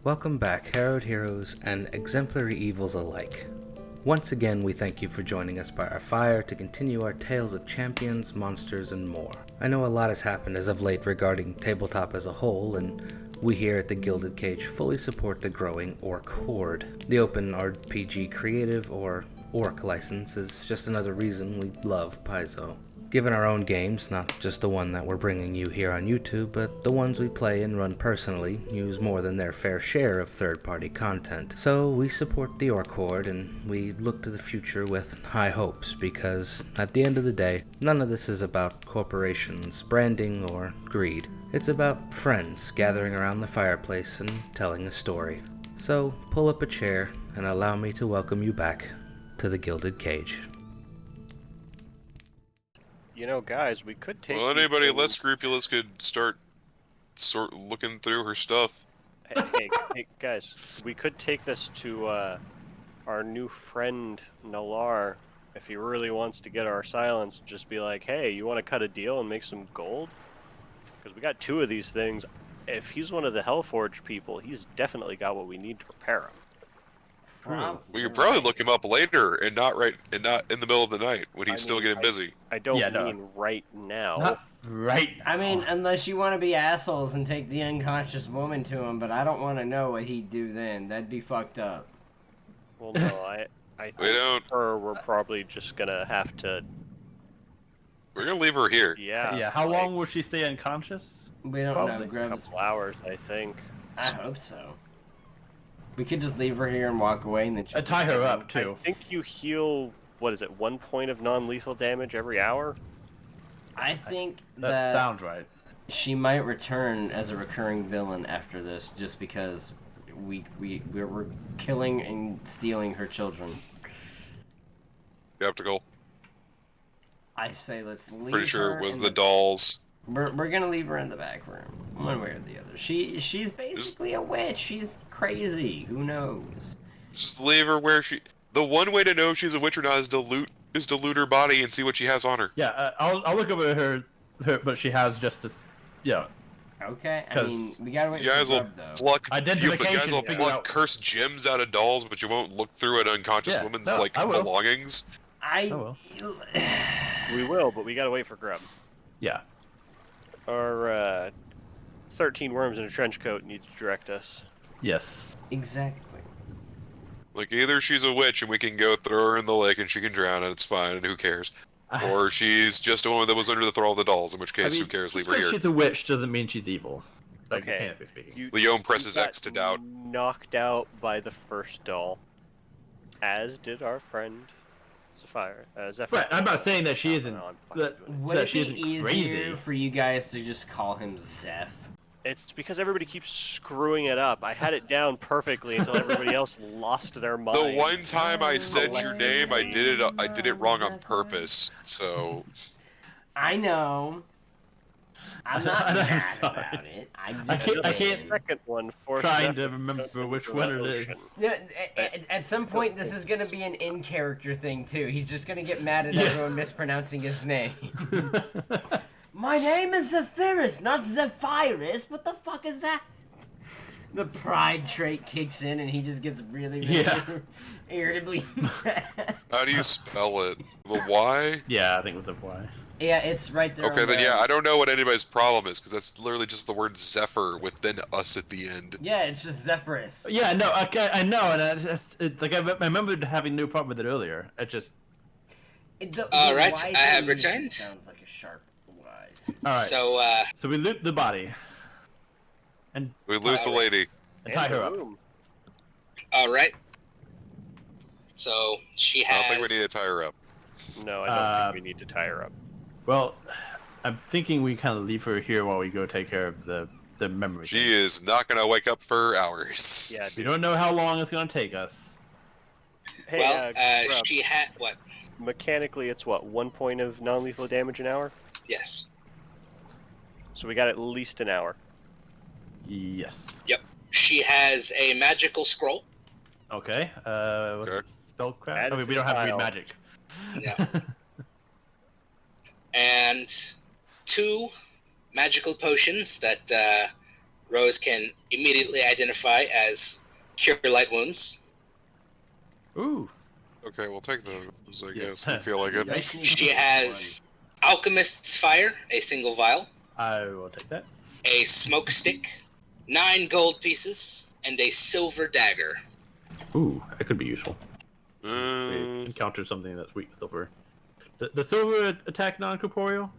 Welcome back, harrowed heroes and exemplary evils alike. Once again, we thank you for joining us by our fire to continue our tales of champions, monsters, and more. I know a lot has happened as of late regarding tabletop as a whole, and we here at the Gilded Cage fully support the growing Orc Horde. The open RPG creative or Orc license is just another reason we love Paizo. Given our own games, not just the one that we're bringing you here on YouTube, but the ones we play and run personally, use more than their fair share of third-party content. So we support the Orc Horde, and we look to the future with high hopes, because at the end of the day, none of this is about corporations, branding, or greed. It's about friends gathering around the fireplace and telling a story. So pull up a chair and allow me to welcome you back to the Gilded Cage. You know, guys, we could take... Well, anybody less scrupulous could start looking through her stuff. Hey, guys, we could take this to our new friend, Nalar, if he really wants to get our silence. Just be like, hey, you want to cut a deal and make some gold? Because we got 2 of these things. If he's one of the Hellforge people, he's definitely got what we need to repair him. We could probably look him up later, and not in the middle of the night when he's still getting busy. I don't mean right now. Not right. I mean, unless you want to be assholes and take the unconscious woman to him, but I don't want to know what he'd do then. That'd be fucked up. Well, no, I think we're probably just gonna have to... We're gonna leave her here. Yeah. Yeah. How long will she stay unconscious? We don't Probably know. A Grub's... couple hours, I think. I hope so. We could just leave her here and walk away and then... Tie her up, too. I think you heal, what is it, 1 point of non-lethal damage every hour? I think That sounds right. she might return as a recurring villain after this, just because we're killing and stealing her children. Skeptical. I say let's leave Pretty sure her it was in the dolls. We're gonna leave her in the back room, one way or the other. She's basically a witch. She's crazy. Who knows? Just leave her where she... The one way to know if she's a witch or not is dilute her body and see what she has on her. Yeah, I'll look over her, but she has just this. Yeah. Okay, I mean, we gotta wait You guys for will Grub, though. pluck. Identification You guys will figure pluck out- cursed gems out of dolls, but you won't look through an unconscious woman's I will. belongings. I will. We will, but we gotta wait for Grub. Yeah. Our 13 worms in a trench coat needs to direct us. Yes. Exactly. Like, either she's a witch and we can go throw her in the lake and she can drown and it's fine and who cares. Or she's just a woman that was under the thrall of the dolls, in which case, who cares, leave her here. She's a witch doesn't mean she's evil. Like, Okay. mechanically speaking. Leon presses got X to doubt. Knocked out by the first doll. As did our friend Zephyr. Zephyr. Right, I'm not saying that she isn't. No, I'm fucking That, doing Would that it she be isn't easier crazy. for you guys to just call him Zeph? It's because everybody keeps screwing it up. I had it down perfectly until everybody else lost their mind. The one time I said your name, I did it wrong on purpose. So I know. I'm not I'm mad sorry. about it. I The can't- second one forced Trying to Zephyr remember go which through one the it is. ocean. No, at some point, this is going to be an in-character thing, too. He's just going to get mad at everyone mispronouncing his name. My name is Zephyrus, not Zephyrus. What the fuck is that? The pride trait kicks in, and he just gets really irritably mad. how do you spell it? The Y? Yeah, I think with the Y. Yeah, it's right there. Okay, on then the- yeah, I don't know what anybody's problem is, because that's literally just the word Zephyr with then us at the end. Yeah, it's just Zephyrus. Yeah, no, I know, and like I remembered having no problem with it earlier. It just. All right, I have returned. Sounds like a sharp Y. All right. So, we loot the body. And We loot the lady. and tie And her the up. room. alright. So, she I don't has... think we need to tie her up. No, I don't think we need to tie her up. Well, I'm thinking we kind of leave her here while we go take care of the memory. thing. She is not gonna wake up for hours. Yeah. We don't know how long it's gonna take us. Hey, Well, Grub, she had... What? mechanically, it's what, 1 point of non-lethal damage an hour? Yes. So we got at least an hour. Yes. Yep. She has a magical scroll. Okay. What's Okay. it? Spellcraft? Add I it mean, to we don't the have to read pile. magic. Yeah. And 2 magical potions that Rose can immediately identify as Cure Light Wounds. Ooh. Okay, we'll take those, I Yeah. guess. We feel like it. She has Alchemist's Fire, a single vial, I will take that. a smoke stick, 9 gold pieces, and a silver dagger. Ooh, that could be useful. We encounter something that's weak with silver. The silver attack non-corporeal?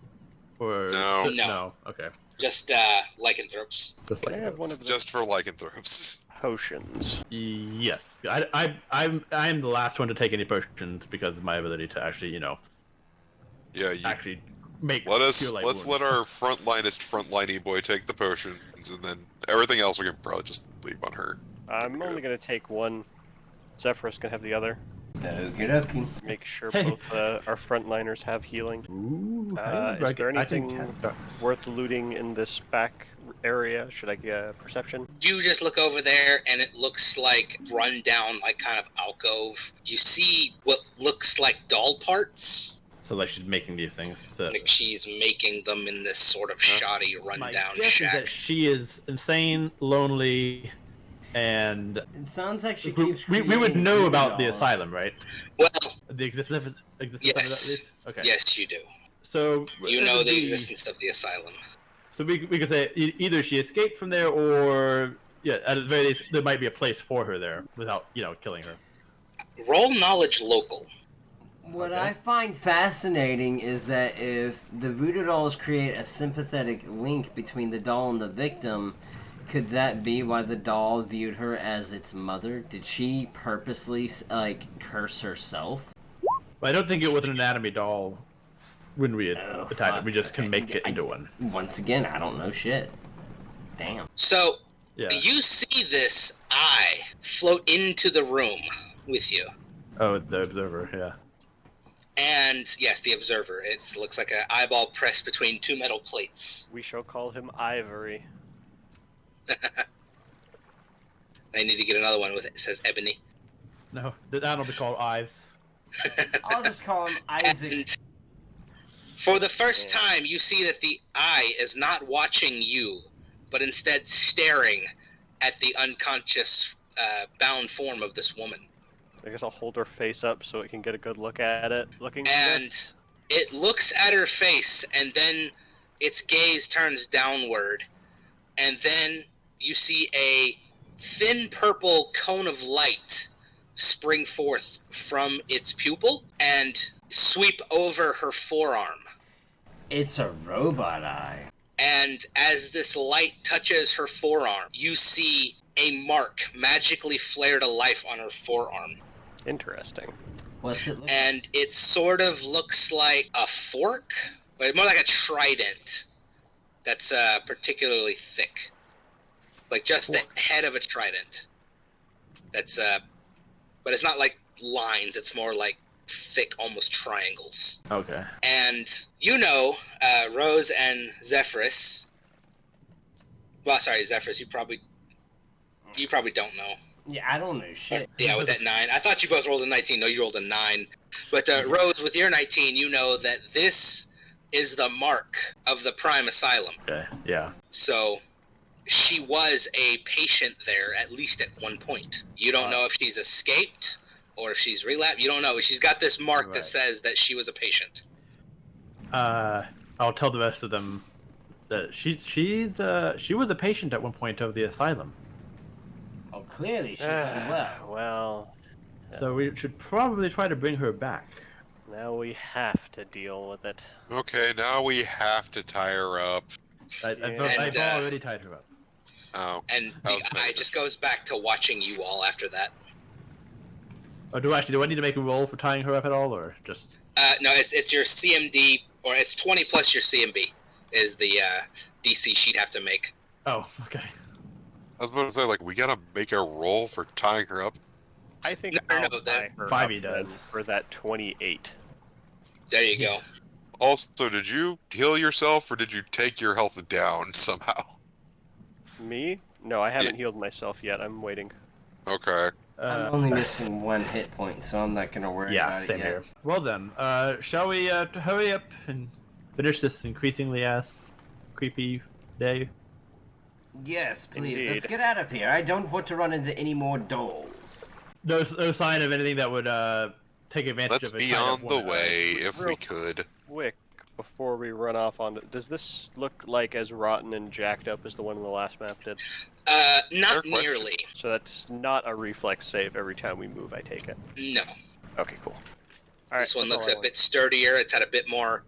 Or No. No. Okay. Just lycanthropes. Just Can like I have one of the Just for lycanthropes. potions? Yes. I'm the last one to take any potions because of my ability to actually, Yeah, you, actually make let's cure light wounds. let our frontliney boy take the potions, and then everything else we can probably just leave on her. I'm only going to take one. Zephyrus can have the other. Okie dokie. Make sure Hey. both our frontliners have healing. Ooh, Is there I can anything cast darkness. worth looting in this back area? Should I get a perception? You just look over there, and it looks like run down, like kind of alcove. You see what looks like doll parts. So like she's making these things. Like she's making them in this sort of shoddy, My rundown guess is shack. that she is insane, lonely, and It sounds like she we keeps would creating know voodoo about the dolls. asylum, right? Well, The existence of it at yes. least? Okay. Yes, you do. So You it know would the be- existence of the asylum. So we could say either she escaped from there, or at the very least there might be a place for her there without killing her. Roll knowledge local. What Okay. I find fascinating is that if the voodoo dolls create a sympathetic link between the doll and the victim, could that be why the doll viewed her as its mother? Did she purposely curse herself? But I don't think it was an anatomy doll when we Oh, attacked it. fuck. We just can Okay. make it into one. Once again, I don't know shit. Damn. So, Yeah. you see this eye float into the room with you. Oh, the observer. Yeah. And, yes, the observer. It looks like an eyeball pressed between 2 metal plates. We shall call him Ivory. I need to get another one with it. It says ebony. No, that'll be called Ives. I'll just call him Isaac. And for the first time, you see that the eye is not watching you, but instead staring at the unconscious, bound form of this woman. I guess I'll hold her face up so it can get a good look at it. Looking good. And it looks at her face, and then its gaze turns downward, and then you see a thin purple cone of light spring forth from its pupil and sweep over her forearm. It's a robot eye. And as this light touches her forearm, you see a mark magically flare to life on her forearm. Interesting. What's it look And it sort of looks like a fork, but more like a trident that's particularly thick. Like just the head of a trident. That's, but it's not like lines, it's more like thick, almost triangles. Okay. And Rose and Zephyrus. Well, sorry, Zephyrus, you probably don't know. Yeah, I don't know shit. Yeah, with that 9. I thought you both rolled a 19. No, you rolled a 9. But Rose, with your 19, you know that this is the mark of the Prime Asylum. Okay. Yeah. So she was a patient there, at least at one point. You don't know if she's escaped or if she's relapsed. You don't know. She's got this mark that Right. says that she was a patient. I'll tell the rest of them that she was a patient at one point of the asylum. Oh, clearly she's unwell. Well, So we should probably try to bring her back. now we have to deal with it. Okay, now we have to tie her up. I've And, already tied her up. Oh, And I the was eye amazed. just goes back to watching you all after that. Oh, do I need to make a roll for tying her up at all, or just? No, it's your CMD, or it's 20 plus your CMB is the DC she'd have to make. Oh, okay. I was about to say, like, we gotta make a roll for tying her up. I think No, I'll no, tie that- her 5e up then does. for that 28. There you go. Also, did you heal yourself, or did you take your health down somehow? Me? No, I haven't healed myself yet. I'm waiting. Okay. I'm only missing 1 hit point, so I'm not gonna worry Yeah, about it same yet. here. Well then, shall we hurry up and finish this increasingly creepy day? Yes, please. Indeed. Let's get out of here. I don't want to run into any more dolls. No sign of anything that would take advantage Let's of it. be on the way if we real could. Quick, before we run off on... Does this look like as rotten and jacked up as the one in the last map did? Not Fair question. nearly. So that's not a reflex save every time we move, I take it. No. Okay, cool. All This right, one that's looks all a I bit sturdier. It's had a bit more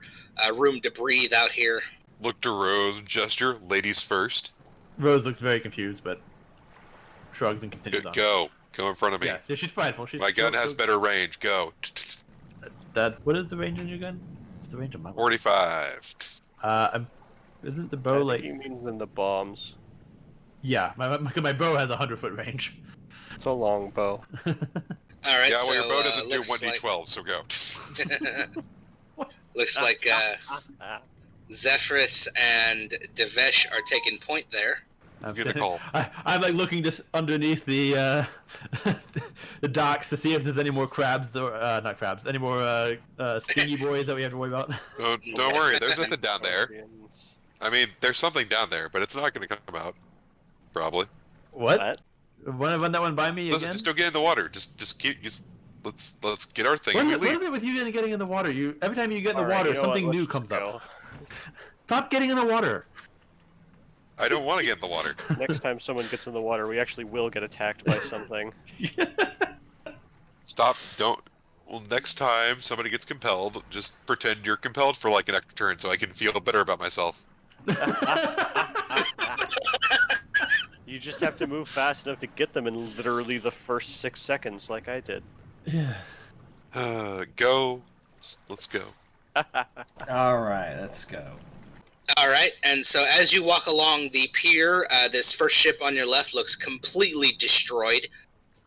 room to breathe out here. Look to Rose, gesture, ladies first. Rose looks very confused, but shrugs and continues on. Go in front of me. Yeah, she's prideful. My gun has better range. Go. What is the range on your gun? What's the range on my one? 45. Isn't the I bow think like? he means in the bombs. Yeah, my bow has 100-foot range. It's a long bow. All right. Yeah, so, well, your bow doesn't do looks 1d12, so go. Looks like Zephyrus and Devesh are taking point there. Get a call. I'm like looking just underneath the the docks to see if there's any more crabs or not crabs, any more stingy boys that we have to worry about. Don't worry, there's nothing down there. Scorpions. I mean, there's something down there, but it's not going to come out. Probably. What? Run that one by me Listen, again? just don't get in the water. Let's get our thing. What and is we it leave. with you getting in the water? Every time you get in the All right, water, you know what, something let's new just comes go. up. Stop getting in the water. I don't want to get in the water. Next time someone gets in the water, we actually will get attacked by something. Stop. Don't. Well, next time somebody gets compelled, just pretend you're compelled for like an extra turn so I can feel better about myself. You just have to move fast enough to get them in literally the first 6 seconds, like I did. Yeah. Go. Let's go. All right, let's go. All right, and so as you walk along the pier, this first ship on your left looks completely destroyed.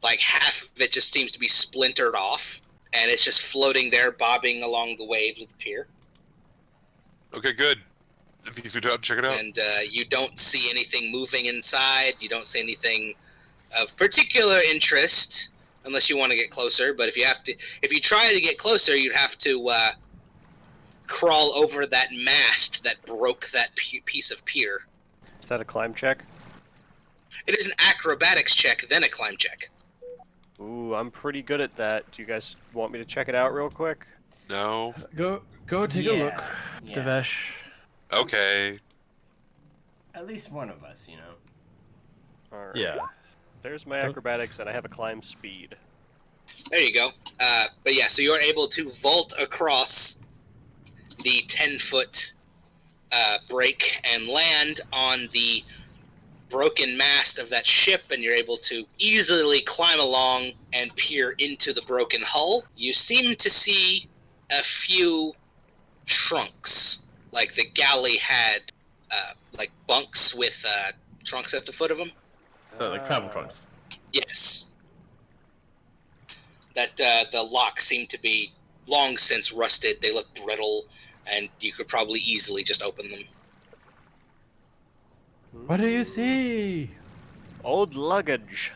Like half of it just seems to be splintered off, and it's just floating there, bobbing along the waves of the pier. Okay, good. Please go down, check it out. And you don't see anything moving inside. You don't see anything of particular interest, unless you want to get closer. But if you try to get closer, you'd have to crawl over that mast that broke that piece of pier. Is that a climb check? It is an acrobatics check, then a climb check. Ooh, I'm pretty good at that. Do you guys want me to check it out real quick? No. Go take a look, Yeah. Devesh. Okay. At least one of us, you know. Alright. Yeah. There's my acrobatics, and I have a climb speed. There you go. But yeah, so you're able to vault across the 10-foot break and land on the broken mast of that ship, and you're able to easily climb along and peer into the broken hull. You seem to see a few trunks, like the galley had like bunks with trunks at the foot of them. Like travel trunks. Yes. That the locks seem to be long since rusted. They look brittle, and you could probably easily just open them. What do you see? Old luggage.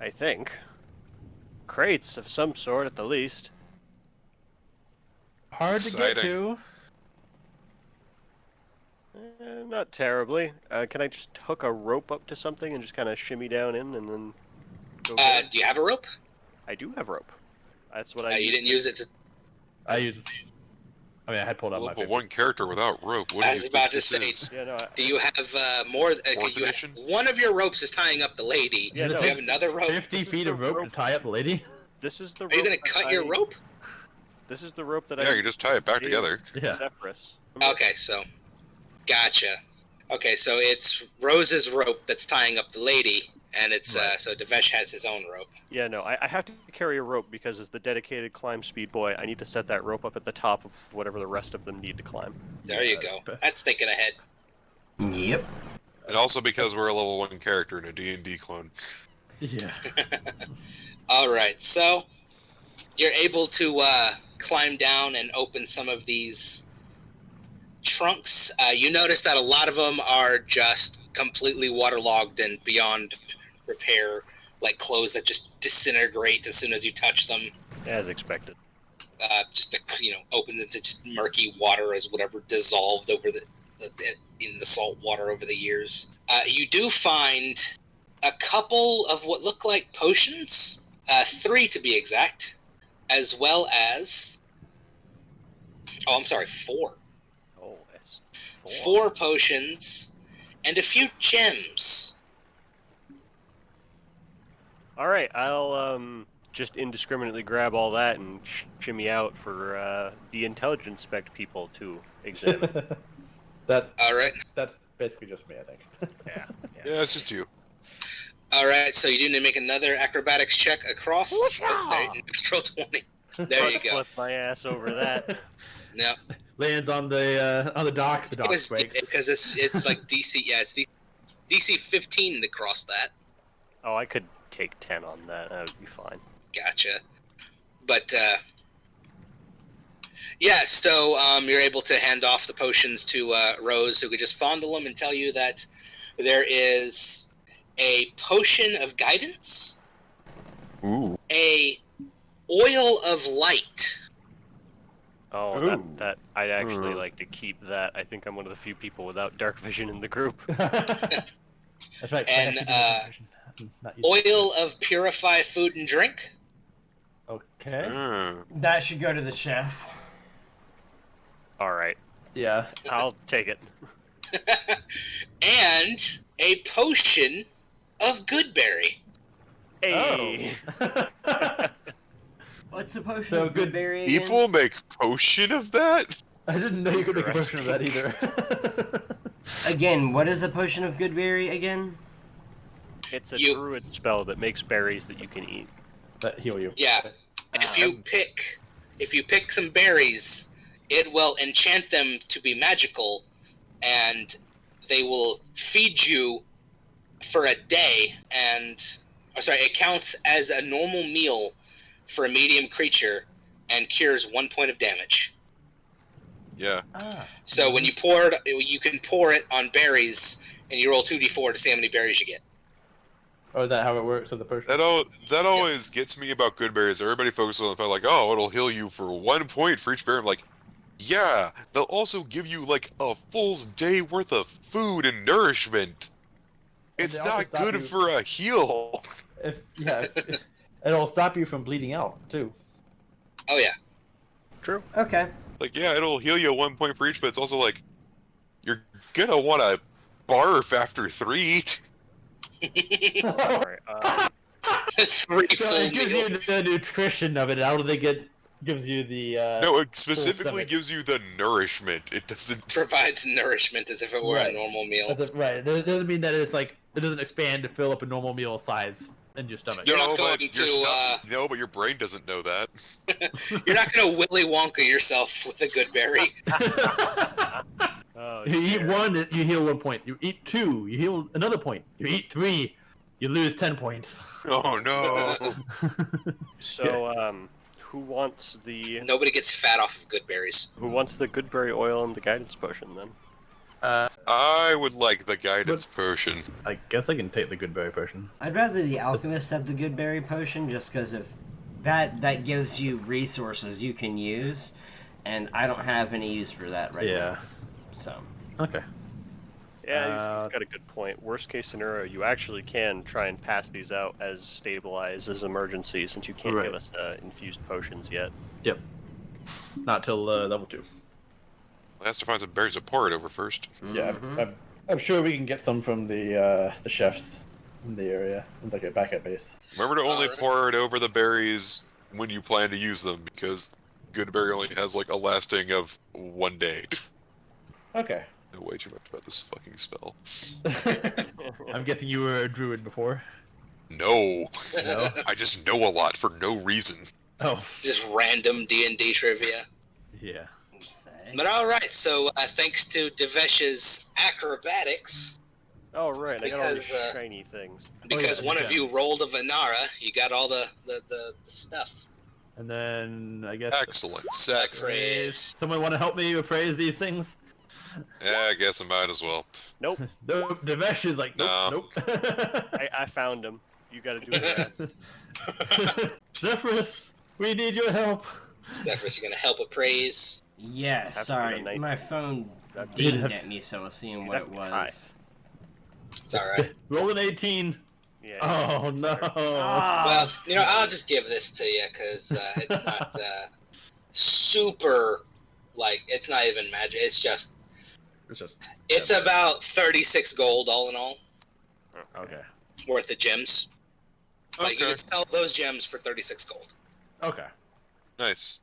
I think. Crates of some sort, at the least. Hard to get Exciting. to. Not terribly. Can I just hook a rope up to something and just kind of shimmy down in and then go forward? Do you have a rope? I do have rope. That's what I You use. didn't use it to... I mean, I had pulled out my Well, but paper. one character without rope. What I do was you about think to this say, is? Yeah, no. do you have more... condition? one of your ropes is tying up the lady. Yeah, Do no. you have another rope? 50 feet of rope to tie up the lady? This is the rope. Are you going to that cut your I- rope? This is the rope that Yeah, I you just tie it back gave together. to Yeah. Zephyrus. Okay, so... Gotcha. Okay, so it's Rose's rope that's tying up the lady, and it's so Devesh has his own rope. Yeah, no, I have to carry a rope because as the dedicated climb speed boy, I need to set that rope up at the top of whatever the rest of them need to climb. There you go. That's thinking ahead. Yep. And also because we're a level 1 character in a D&D clone. Yeah. All right, so you're able to climb down and open some of these trunks. You notice that a lot of them are just completely waterlogged and beyond repair, like clothes that just disintegrate as soon as you touch them. As expected. Just opens into just murky water as whatever dissolved over in the salt water over the years. You do find a couple of what look like potions, 3 to be exact, as well as... Oh, I'm sorry, 4. Oh, that's 4 potions and a few gems. All right, I'll just indiscriminately grab all that and shimmy out for the intelligence spec people to examine. All right. That's basically just me, I think. Yeah. Yeah, it's just you. All right, so you do need to make another acrobatics check across. Natural 20. There you go. Flip my ass over that. No, Lands on the dock. The dock breaks. because it's like DC. Yeah, it's DC 15 to cross that. Oh, I could take 10 on that. That would be fine. Gotcha. But yeah, so you're able to hand off the potions to Rose, who could just fondle them and tell you that there is a potion of guidance, Ooh. a oil of light. Oh, that I'd actually like to keep that. I think I'm one of the few people without dark vision in the group. That's right. And oil of purify food and drink. Okay. That should go to the chef. All right, Yeah. I'll take it. And a potion of goodberry. Hey. What's the potion So of good goodberry again? People make potion of that? I didn't know you could make a potion of that either. Again, what is a potion of goodberry again? It's a druid spell that makes berries that you can eat. That heal you. Yeah. If you pick some berries, it will enchant them to be magical, and they will feed you for a day. It counts as a normal meal for a medium creature, and cures 1 point of damage. Yeah. So when you pour it, you can pour it on berries, and you roll 2d4 to see how many berries you get. Oh, is that how it works with the potion? That always gets me about good berries. Everybody focuses on the fact like, oh, it'll heal you for 1 point for each berry. I'm like, yeah, they'll also give you like a full day worth of food and nourishment. It's not good for a heal. It'll stop you from bleeding out too. Oh yeah. True. Okay. Like, yeah, it'll heal you 1 point for each, but it's also like, you're gonna want to barf after 3. All right. 3 So full it gives meals. you the nutrition of it. How do they gives you the No, it specifically stomach. gives you the nourishment. It doesn't. Provides nourishment as if it were a Right. normal meal. Right. It doesn't mean that it's like it doesn't expand to fill up a normal meal size in your stomach. You're No, not but going your to, no, but your brain doesn't know that. You're not going to Willy Wonka yourself with a good berry. Oh, You eat dear. 1, you heal 1 point. You eat 2, you heal another point. You eat 3, you lose 10 points. Oh no. So, who wants the Nobody gets fat off of good berries. goodberry oil and the guidance potion then? I would like the guidance potion. I guess I can take the good berry potion. I'd rather the alchemist have the goodberry potion, just because of that gives you resources you can use, and I don't have any use for that right now. So. Okay. Yeah, he's got a good point. Worst case scenario, you actually can try and pass these out as stabilize as emergency, since you can't give us infused potions yet. Yep. Not till level 2. It has to find some berries to pour it over first. Yeah, I'm sure we can get some from the chefs in the area. It's like a backup base. Remember to only pour it over the berries when you plan to use them, because good berry only has like a lasting of 1 day. Okay. I know way too much about this fucking spell. I'm guessing you were a druid before. No. No? I just know a lot for no reason. Oh. Just random D&D trivia. Yeah. But alright, so thanks to Devesh's acrobatics, Oh, right, I got all these Because, shiny things. because one of you rolled a Vanara, you got all the stuff. And then I guess Excellent. Sex. Praise. someone want to help me appraise these things? Yeah, I guess I might as well. Nope, Nope. Devesh is like nope. I found him. You gotta do that. Zephyrus, we need your help. Zephyrus, you gonna help appraise? Yeah, Have to be sorry, a night. my phone That'd You'd Dinged have at me, so I was seeing you'd what have it to be high. was. It's all right. Roll an 18. Yeah. Oh no. Ah, Well, it's I'll close. just give this to you because it's not super. Like, it's not even magic. It's just. It's just. It's about 36 gold all in all, Okay. worth of gems. Like, you Okay. can sell those gems for 36 gold. Okay. Nice.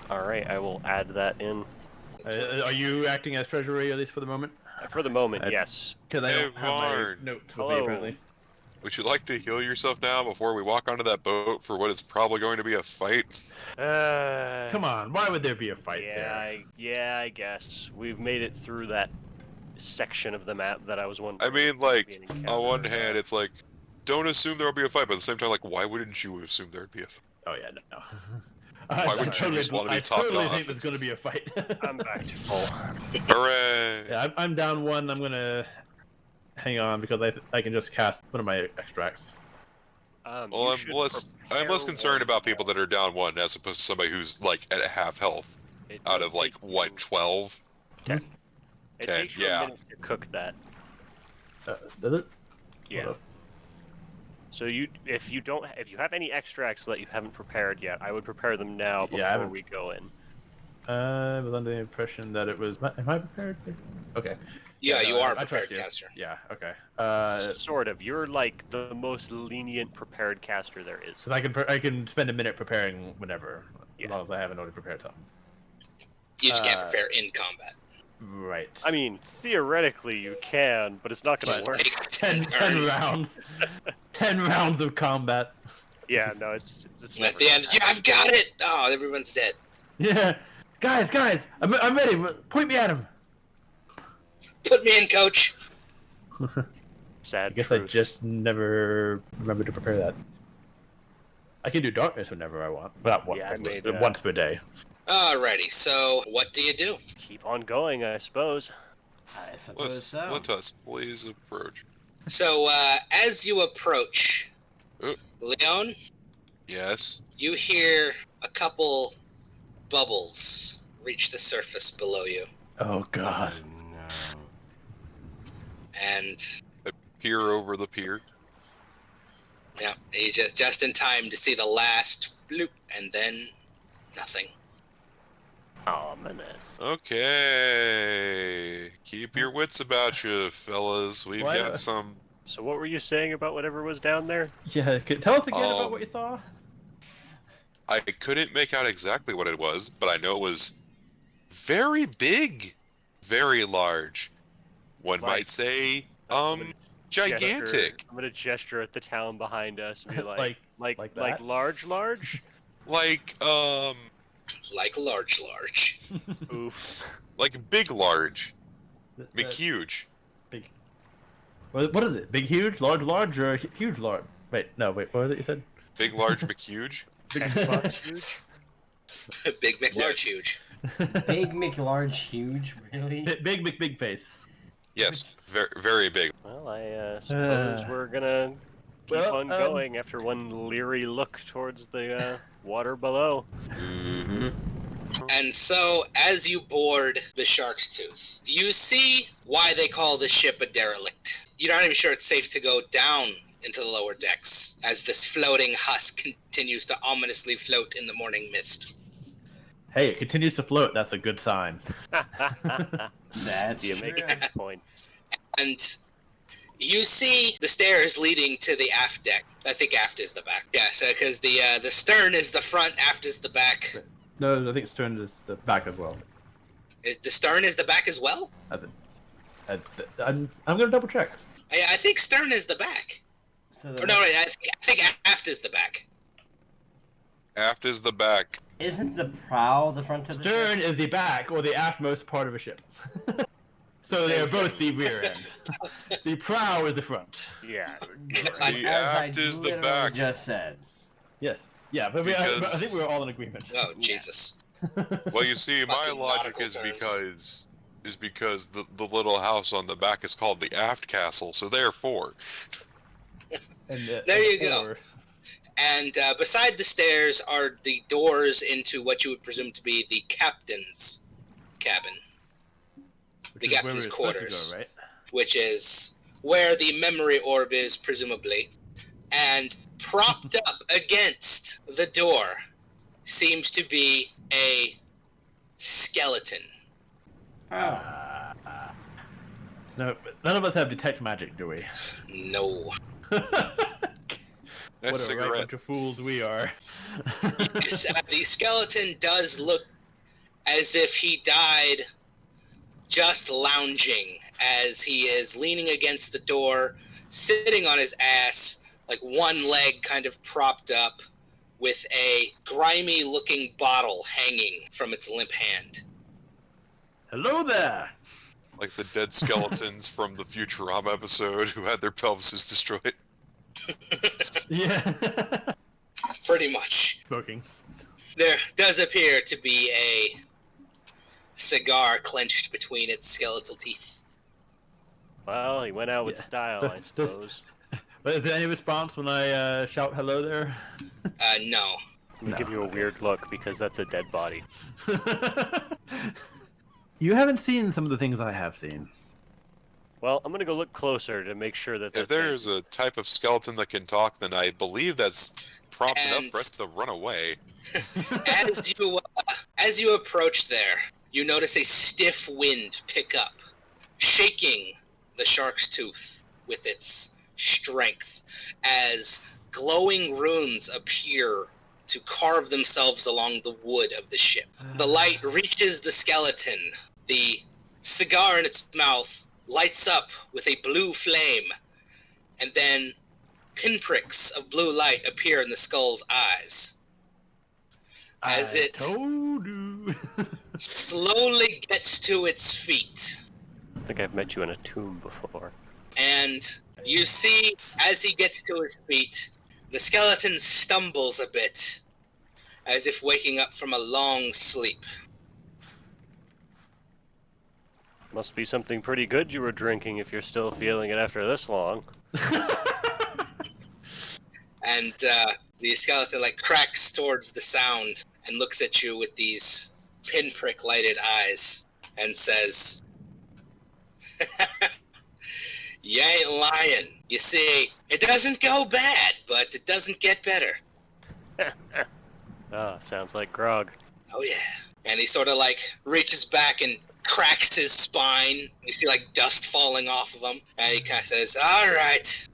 All right, I will add that in. Are you acting as treasury at least for the moment? For the moment, I- yes. Because I Hey, don't have my Varn. notes with Hello. me apparently. Would you like to heal yourself now before we walk onto that boat for what is probably going to be a fight? Come on, why would there be a fight there? I guess we've made it through that section of the map that I was I wondering. mean, if there'd like, be an encounter on one or hand, not. it's like, don't assume there'll be a fight, but at the same time, like, why wouldn't you assume there'd be a fight? Oh yeah, no. Why wouldn't you just want to be I topped totally off? think there's going to be a fight. I'm back to full. Hooray! Yeah, I'm down one. I'm going to hang on because I can just cast one of my extracts. Well, You I'm should less prepare concerned one about people now. that are down one as opposed to somebody who's, like, at half health It out does of, like, take what, you 12? 10. It 10, takes you yeah. a minute to cook that. Does it? Yeah. Hold up. So if you have any extracts that you haven't prepared yet, I would prepare them now Yeah, I before haven't- we go in. I was under the impression that it was. Am I prepared? Okay. Yeah, no, you are I prepared, trust you. caster. Yeah. Okay. Sort of. You're like the most lenient prepared caster there is. 'Cause I can spend a minute preparing whenever, Yeah. as long as I haven't already prepared something. You just can't Uh, prepare in combat. Right. I mean, theoretically you can, but it's not going to Just work. take 10 10 turns. rounds. 10 rounds of combat. Yeah, no, it's And never at the end, gonna yeah, I've got it! Oh, everyone's dead. Yeah. Guys, I'm ready. Point me at him. Put me in, coach! happen. Sad I guess I truth. just never remember to prepare that. I can do darkness whenever I want. Not once, Yeah, I made, once per day. Alrighty, so what do you do? Keep on going, I suppose. I suppose so. Let us please approach. So, as you approach, Oh. Leon, Yes. you hear a couple bubbles reach the surface below you. Oh God. No. And, Peer over the pier. yeah, you just in time to see the last bloop, and then nothing. Ominous. Okay. Keep your wits about you, fellas. We've Why- got some. So what were you saying about whatever was down there? Yeah. Tell us again about Um, what you saw. I couldn't make out exactly what it was, but I know it was very big, very large. One Like- might say, I'm gonna gigantic. I'm gonna gesture at the town behind us and be like, like that? large. Like, Like large. Oof. like big, large, That- big, huge. Big. What is it? Big, huge, large, or huge, large? Wait, no, wait. What was it you said? Big, large, McHuge. Big, Xbox huge. Big McLarge Yes. huge. Big McLarge huge, really? big face. Yes, very, very big. Well, I suppose we're gonna keep well, on going after one leery look towards the water below. Mm-hmm. And so, as you board the Shark's Tooth, you see why they call this ship a derelict. You're not even sure it's safe to go down into the lower decks, as this floating husk continues to ominously float in the morning mist. Hey, it continues to float. That's a good sign. That's Do you make a true. good point? And you see the stairs leading to the aft deck. I think aft is the back. Yeah, so because the stern is the front, aft is the back. No, I think stern is the back as well. The stern is the back as well? I'm gonna double check. I think stern is the back. So Or no, I think aft is the back. Aft is the back. isn't the prow the front of the Stern ship? is the back or the aftmost part of a ship. So they are both the rear end. The prow is the front. Yeah. The As I aft is the literally back. just said. Yes. Yeah, but I Because- think we were all in agreement. Oh, Jesus. Well, you see, my Fucking logic nautical is because the little house on the back is called the aft castle, so therefore. And, There you go. or- And beside the stairs are the doors into what you would presume to be the captain's cabin. the Where captain's we're supposed to quarters, go, right? which is where the memory orb is, presumably. And propped up against the door seems to be a skeleton. Oh. No, none of us have detect magic, do we? No. Nice What a right cigarette. bunch of fools we are. The skeleton does look as if he died just lounging, as he is leaning against the door, sitting on his ass, like one leg kind of propped up, with a grimy-looking bottle hanging from its limp hand. Hello there! Like the dead skeletons from the Futurama episode who had their pelvises destroyed. Yeah. Pretty much. Smoking. There does appear to be a cigar clenched between its skeletal teeth. Well, he went out with Yeah. style, So- I suppose. But is there any response when I shout hello there? No. I'm gonna No, give you a okay. weird look because that's a dead body. You haven't seen some of the things I have seen. Well, I'm gonna go look closer to make sure that If that's there's a type of skeleton that can talk, then I believe that's prompt enough And- for us to run away. As you approach there, you notice a stiff wind pick up, shaking the shark's tooth with its strength, as glowing runes appear to carve themselves along the wood of the ship. The light reaches the skeleton. The cigar in its mouth lights up with a blue flame, and then pinpricks of blue light appear in the skull's eyes. As it told you. slowly gets to its feet. I think I've met you in a tomb before. And you see, as he gets to his feet, the skeleton stumbles a bit, as if waking up from a long sleep. Must be something pretty good you were drinking if you're still feeling it after this long. And the skeleton cracks towards the sound and looks at you with these pinprick lighted eyes and says, "You ain't lying. You see, it doesn't go bad, but it doesn't get better." Ah, sounds like grog. Oh yeah. And he sort of reaches back and cracks his spine. You see dust falling off of him. And he kind of says, "All right,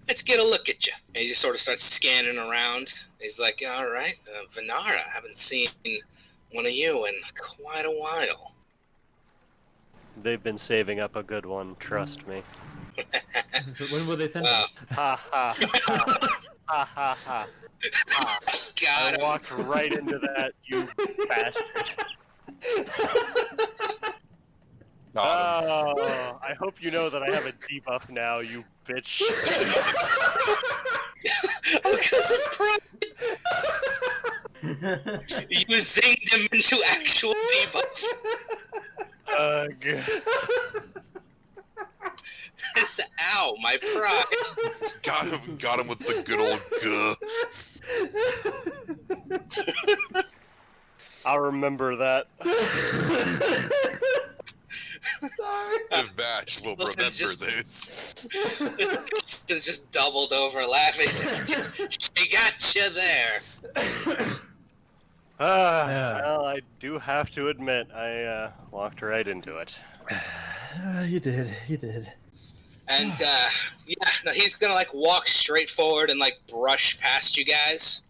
let's get a look at you." And he just sort of starts scanning around. He's like, "All right, Venara, I haven't seen one of you in quite a while." They've been saving up a good one, trust me. When will they send Wow. it? Ha ha ha. Ha ha ha. Ha. God, I walked right into that, you bastard. Oh, I hope you know that I have a debuff now, you bitch. because of pride. You zinged him into actual debuff. Ugh. Ow, my pride. Got him with the good old guh. I'll remember that. Sorry. The batch will remember It's just- this. It's just doubled over laughing. She got you there. Yeah. Well, I do have to admit, I walked right into it. You did. And no, he's gonna walk straight forward and brush past you guys.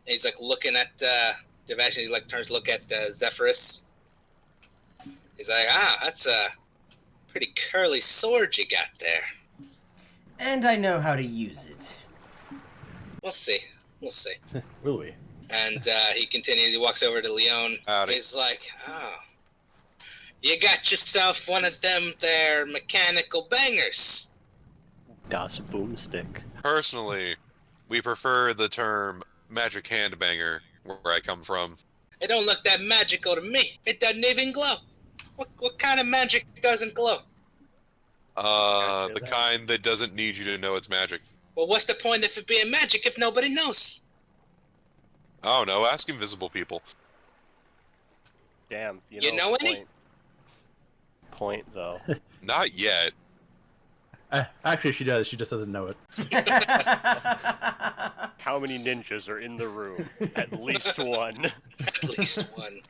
And he's looking at Devash, and he turns to look at Zephyrus. He's like, that's a pretty curly sword you got there. And I know how to use it. We'll see. Will we? And he continues. He walks over to Leon. Howdy. He's like, you got yourself one of them there mechanical bangers. Das Boomstick. Personally, we prefer the term magic handbanger where I come from. It don't look that magical to me. It doesn't even glow. What kind of magic doesn't glow? The kind that doesn't need you to know it's magic. Well, what's the point of it being magic if nobody knows? Oh no, ask invisible people. Damn, You know any? point, though. Not yet. Actually, she does. She just doesn't know it. How many ninjas are in the room? At least one. At least one.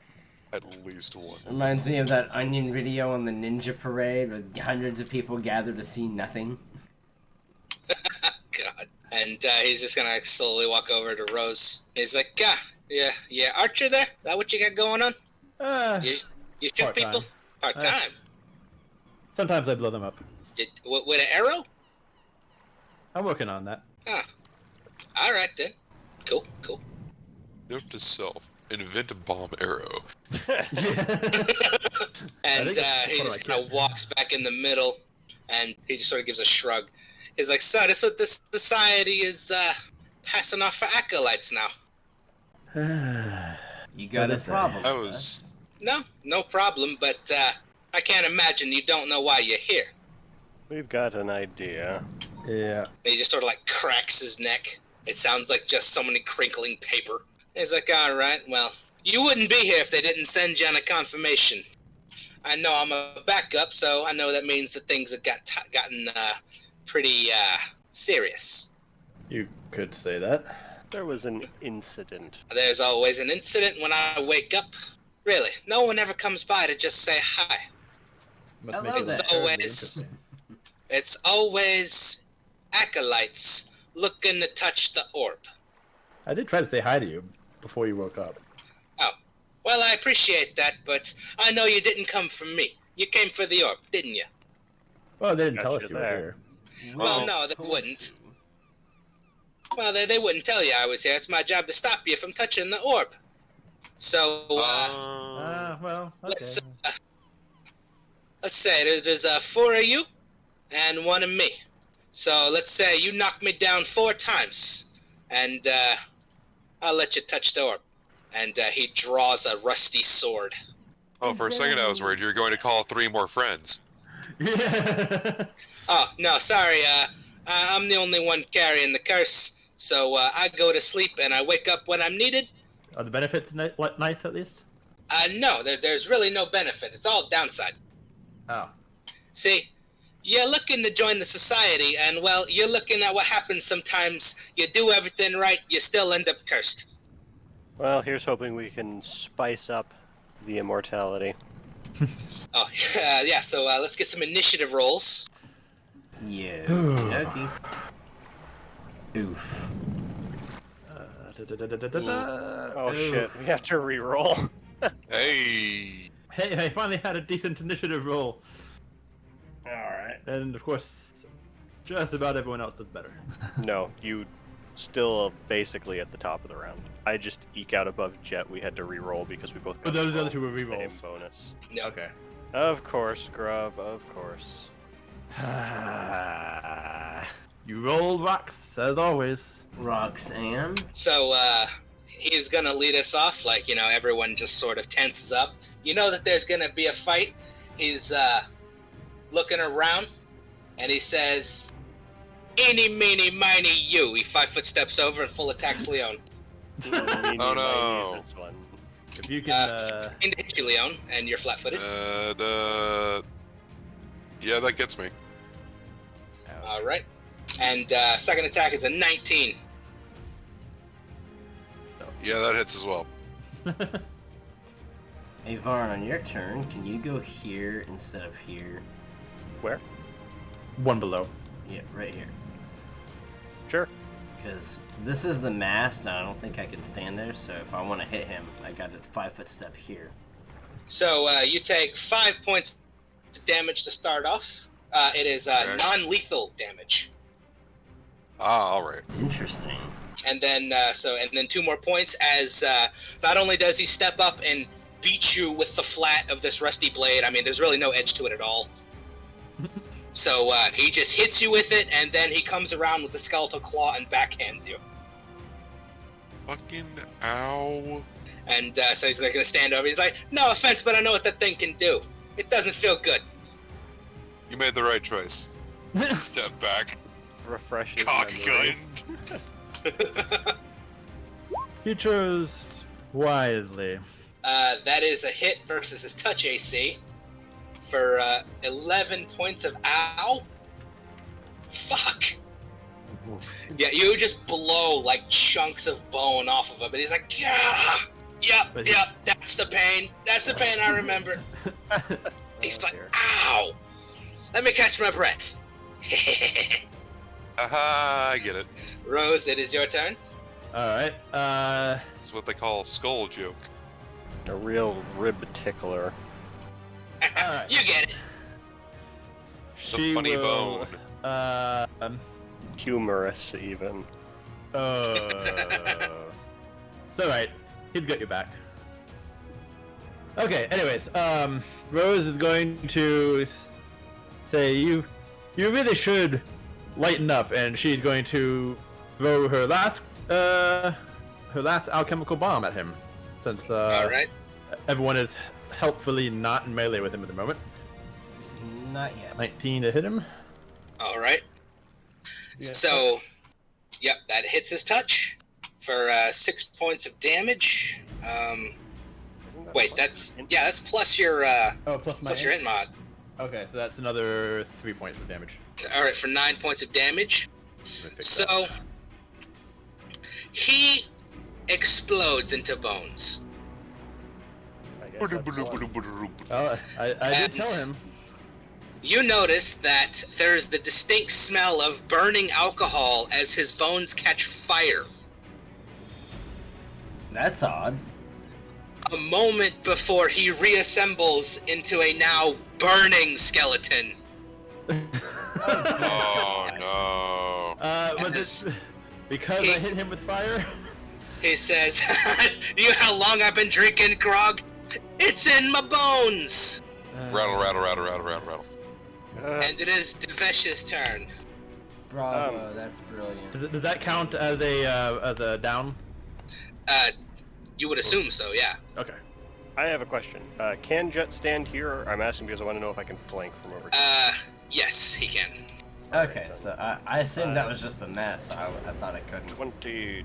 At least one. Reminds me of that Onion video on the Ninja Parade where hundreds of people gather to see nothing. God. And he's just gonna slowly walk over to Rose. He's like, yeah, Archer there? That what you got going on? You shoot part-time. people? Part-time. Sometimes I blow them up. With an arrow? I'm working on that. Alright then. Cool. Note to self: invent a bomb arrow. And he just kind of walks back in the middle, and he just sort of gives a shrug. He's like, so this is what this society is passing off for acolytes now. You got a problem. I was. No problem, but I can't imagine you don't know why you're here. We've got an idea. Yeah. And he just sort of like cracks his neck. It sounds like just somebody crinkling paper. He's like, all right, well, you wouldn't be here if they didn't send you on a confirmation. I know I'm a backup, so I know that means that things have gotten pretty serious. You could say that. There was an incident. There's always an incident when I wake up. Really, no one ever comes by to just say hi. Must Hello make it there. terribly Always. interesting. It's always acolytes looking to touch the orb. I did try to say hi to you before you woke up. Oh, well, I appreciate that, but I know you didn't come for me. You came for the orb, didn't you? Well, they didn't tell Gotcha us you were there. here. Well, no, they wouldn't. Well, they wouldn't tell you I was here. It's my job to stop you from touching the orb. So, Well, okay. let's say there's 4 of you and 1 of me. So let's say you knock me down 4 times, and I'll let you touch the orb. And he draws a rusty sword. Oh, for a second I was worried you were going to call 3 more friends. Yeah. Oh, no, sorry. I'm the only one carrying the curse. So I go to sleep and I wake up when I'm needed. Are the benefits nice at least? No, there's really no benefit. It's all downside. Oh. See, you're looking to join the society, and, well, you're looking at what happens sometimes. You do everything right, you still end up cursed. Well, here's hoping we can spice up the immortality. Oh, yeah, so let's get some initiative rolls. Yeah. Okay. Oof. Oh shit, we have to re-roll. Hey! Hey, I finally had a decent initiative roll. Alright. And of course, just about everyone else does better. No, you still basically at the top of the round. I just eke out above Jett. We had to re-roll because we both got But those the other 2 were same re-rolls. bonus. No. Okay. Of course, Grub, of course. You rolled rocks, as always. Roxanne? So, he's gonna lead us off, like, everyone just sort of tenses up. You know that there's gonna be a fight. He's, looking around, and he says, "Eeny, meeny, miny, you." He 5-foot steps over and full attacks Leon. Oh no! This one. If you can, And hit you, Leon, and you're flat-footed. Yeah, that gets me. All right. And second attack is a 19. Yeah, that hits as well. Hey Varn, on your turn, can you go here instead of here? Where? 1 below. Yeah, right here. Sure. Because this is the mast, and I don't think I can stand there, so if I want to hit him, I got a 5-foot step here. So you take 5 points of damage to start off. It is Okay. non-lethal damage. Ah, alright. Interesting. And then 2 more points as not only does he step up and beat you with the flat of this rusty blade. I mean, there's really no edge to it at all. So he just hits you with it, and then he comes around with the skeletal claw and backhands you. Fucking ow. And so he's going to stand over. He's like, "No offense, but I know what that thing can do. It doesn't feel good." You made the right choice. Step back. Refresh his Cock memory. gun. You chose wisely. That is a hit versus his touch AC for 11 points of ow. Fuck. Yeah, you just blow like chunks of bone off of him, and he's like, yeah, yep, that's the pain. That's the pain I remember. He's like, ow. Let me catch my breath. Aha, I get it. Rose, it is your turn. Alright, It's what they call a skull joke. A real rib tickler. Alright. You get it. The funny bone. Humorous, even. It's alright. He's got your back. Okay, anyways, Rose is going to say, you really should lighten up, and she's going to throw her last alchemical bomb at him, since Alright. everyone is helpfully not in melee with him at the moment. Not yet. 19 to hit him. Alright. So, yep, that hits his touch for 6 points of damage. Wait, that's plus your Plus my your hit mod. Okay, so that's another 3 points of damage. Alright, for 9 points of damage. I'm gonna fix So that. he explodes into bones. I guess that's one. Oh, I did tell him. You notice that there's the distinct smell of burning alcohol as his bones catch fire. That's odd. A moment before he reassembles into a now burning skeleton. Oh no. But this, because I hit him with fire. He says, you know how long I've been drinking grog? It's in my bones! Rattle, rattle, rattle, rattle, rattle, rattle. And it is Devesh's turn. Bravo, that's brilliant. Does that count as a down? You would assume so, yeah. Okay. I have a question. Can Jett stand here? I'm asking because I want to know if I can flank from over here. Yes, he can. Okay, so I assumed that was just a mess. I thought I couldn't. 20.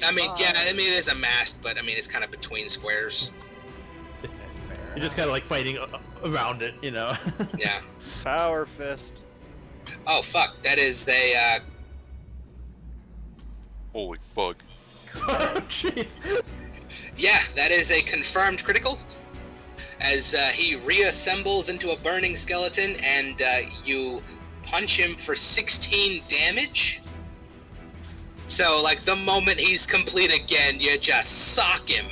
I mean, yeah, I mean, it is a mast, but I mean, it's kind of between squares. You're just kind of like fighting around it, you know. Yeah. Power fist. Oh, fuck. That is a, Holy fuck. Oh, jeez. yeah, that is a confirmed critical. As he reassembles into a burning skeleton, and you punch him for 16 damage. So, like, the moment he's complete again, you just sock him.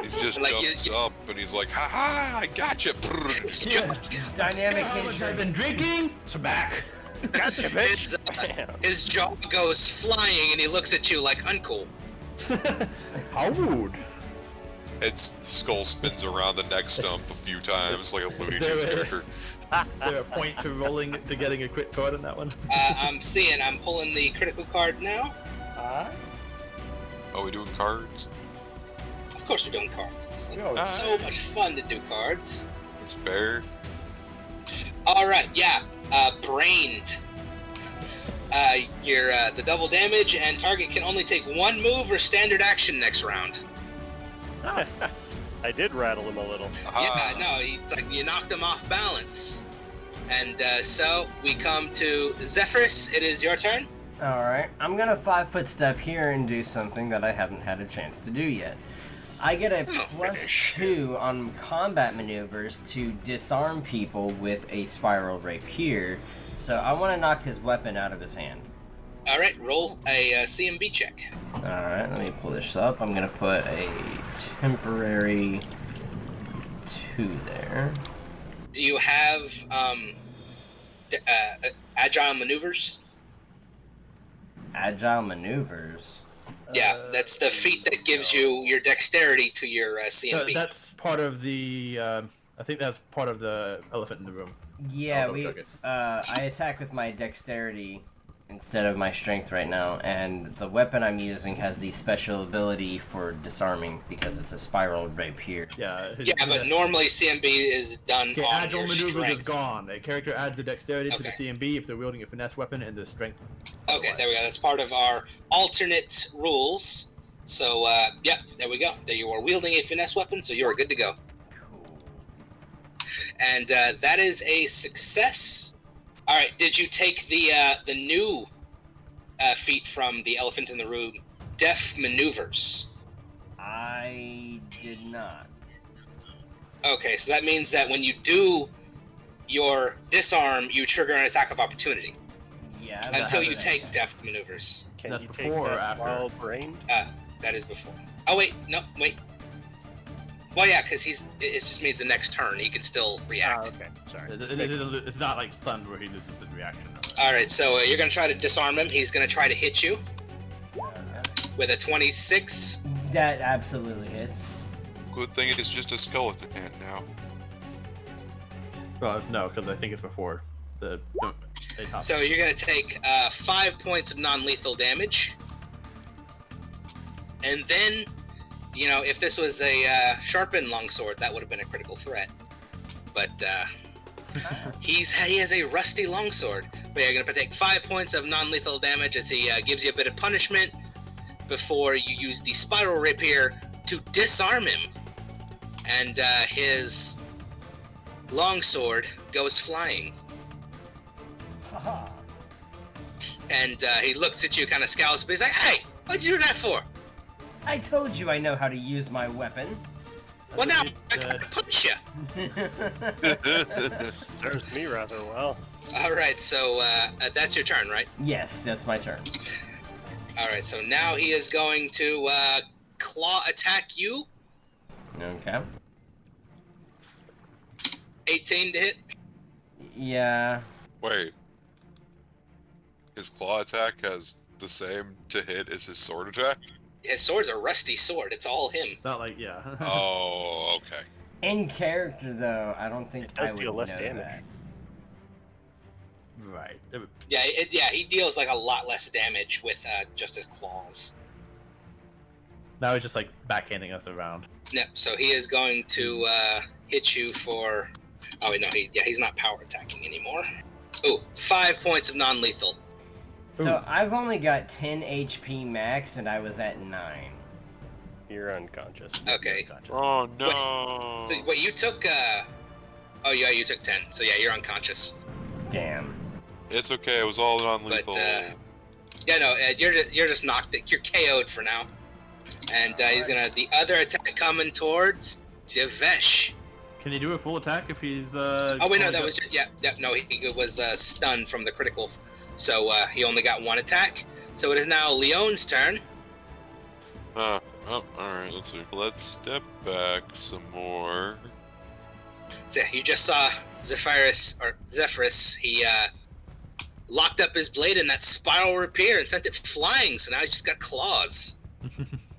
He just Like, jumps up and he's like, ha ha, I gotcha. Yeah. Dynamic How much I've injury. been drinking? Smack. Gotcha, His, bitch. his jaw goes flying, and he looks at you like, uncool. How rude. Its skull spins around the neck stump a few times like a Looney There Tunes it is. character. Is there a point to rolling to getting a crit card on that one? I'm pulling the critical card now. Oh, we doing cards? Of course we're doing cards. It's Oh, so much fun to do cards. That's fair. Alright, yeah. Brained. You're the double damage, and target can only take one move or standard action next round. I did rattle him a little. Aha. Yeah, no, it's like you knocked him off balance. And so we come to Zephyrus. It is your turn. Alright, I'm gonna 5-foot step here and do something that I haven't had a chance to do yet. I get a +2 on combat maneuvers to disarm people with a spiral rapier, so I want to knock his weapon out of his hand. Alright, roll a CMB check. Alright, let me pull this up. I'm gonna put a temporary 2 there. Do you have agile maneuvers? Agile maneuvers? Yeah, that's the feat that gives you your dexterity to your CMB. That's part of the. I think that's part of the elephant in the room. Yeah, I'll double check it. I attack with my dexterity instead of my strength right now, and the weapon I'm using has the special ability for disarming because it's a spiral rapier. Yeah. Yeah, but normally CMB is done Okay, on agile your maneuvers strength. is gone. A character adds the dexterity to the Okay. CMB if they're wielding a finesse weapon and the strength. Okay, there we go. That's part of our alternate rules. So, yeah, there we go. There you are wielding a finesse weapon, so you are good to go. Cool. And that is a success. All right, did you take the new feat from the elephant in the room, Deft Maneuvers? I did not. Okay, so that means that when you do your disarm, you trigger an attack of opportunity. Yeah. Until you take Deft Maneuvers. Can That's you before take or that after? wild brain? That is before. Oh, wait. No, wait. Well, yeah, because it just means the next turn. He can still react. Okay. Sorry. It's not like stunned where he loses his reaction. All right, so you're going to try to disarm him. He's going to try to hit you with a 26. That absolutely hits. Good thing it's just a skeleton hand now. Well, no, because I think it's before the. So you're going to take 5 points of non-lethal damage. And then, you know, if this was a sharpened longsword, that would have been a critical threat. But he has a rusty longsword. But you're going to take 5 points of non-lethal damage as he gives you a bit of punishment before you use the spiral rapier to disarm him. And his longsword goes flying. And he looks at you, kind of scowls, but he's like, "Hey, what'd you do that for?" I told you I know how to use my weapon. Well, now I can punch you. Serves me rather well. All right, so that's your turn, right? Yes, that's my turn. All right, so now he is going to claw attack you. Okay. 18 to hit. Yeah. Wait. His claw attack has the same to hit as his sword attack? His sword's a rusty sword. It's all him. It's not like Oh, okay. In character, though, I don't think It does I would deal less know damage. that. Right. Yeah, he deals like a lot less damage with just his claws. Now he's just like backhanding us around. Yep. So he is going to hit you for. Oh wait, no, he's not power attacking anymore. Ooh, 5 points of non-lethal. So I've only got 10 HP max, and I was at 9. You're unconscious. Okay. Oh no. So what you took? Oh yeah, you took 10. So yeah, you're unconscious. Damn. It's okay, it was all But non-lethal. yeah, no, you're just knocked. You're KO'd for now. And he's gonna the other attack coming towards Devesh. Can he do a full attack if he's? Oh wait, no, that was just no, he was stunned from the critical, so he only got one attack. So it is now Leon's turn. Oh, alright, let's see. Let's step back some more. So you just saw Zephyrus. He locked up his blade in that spiral rapier and sent it flying. So now he's just got claws.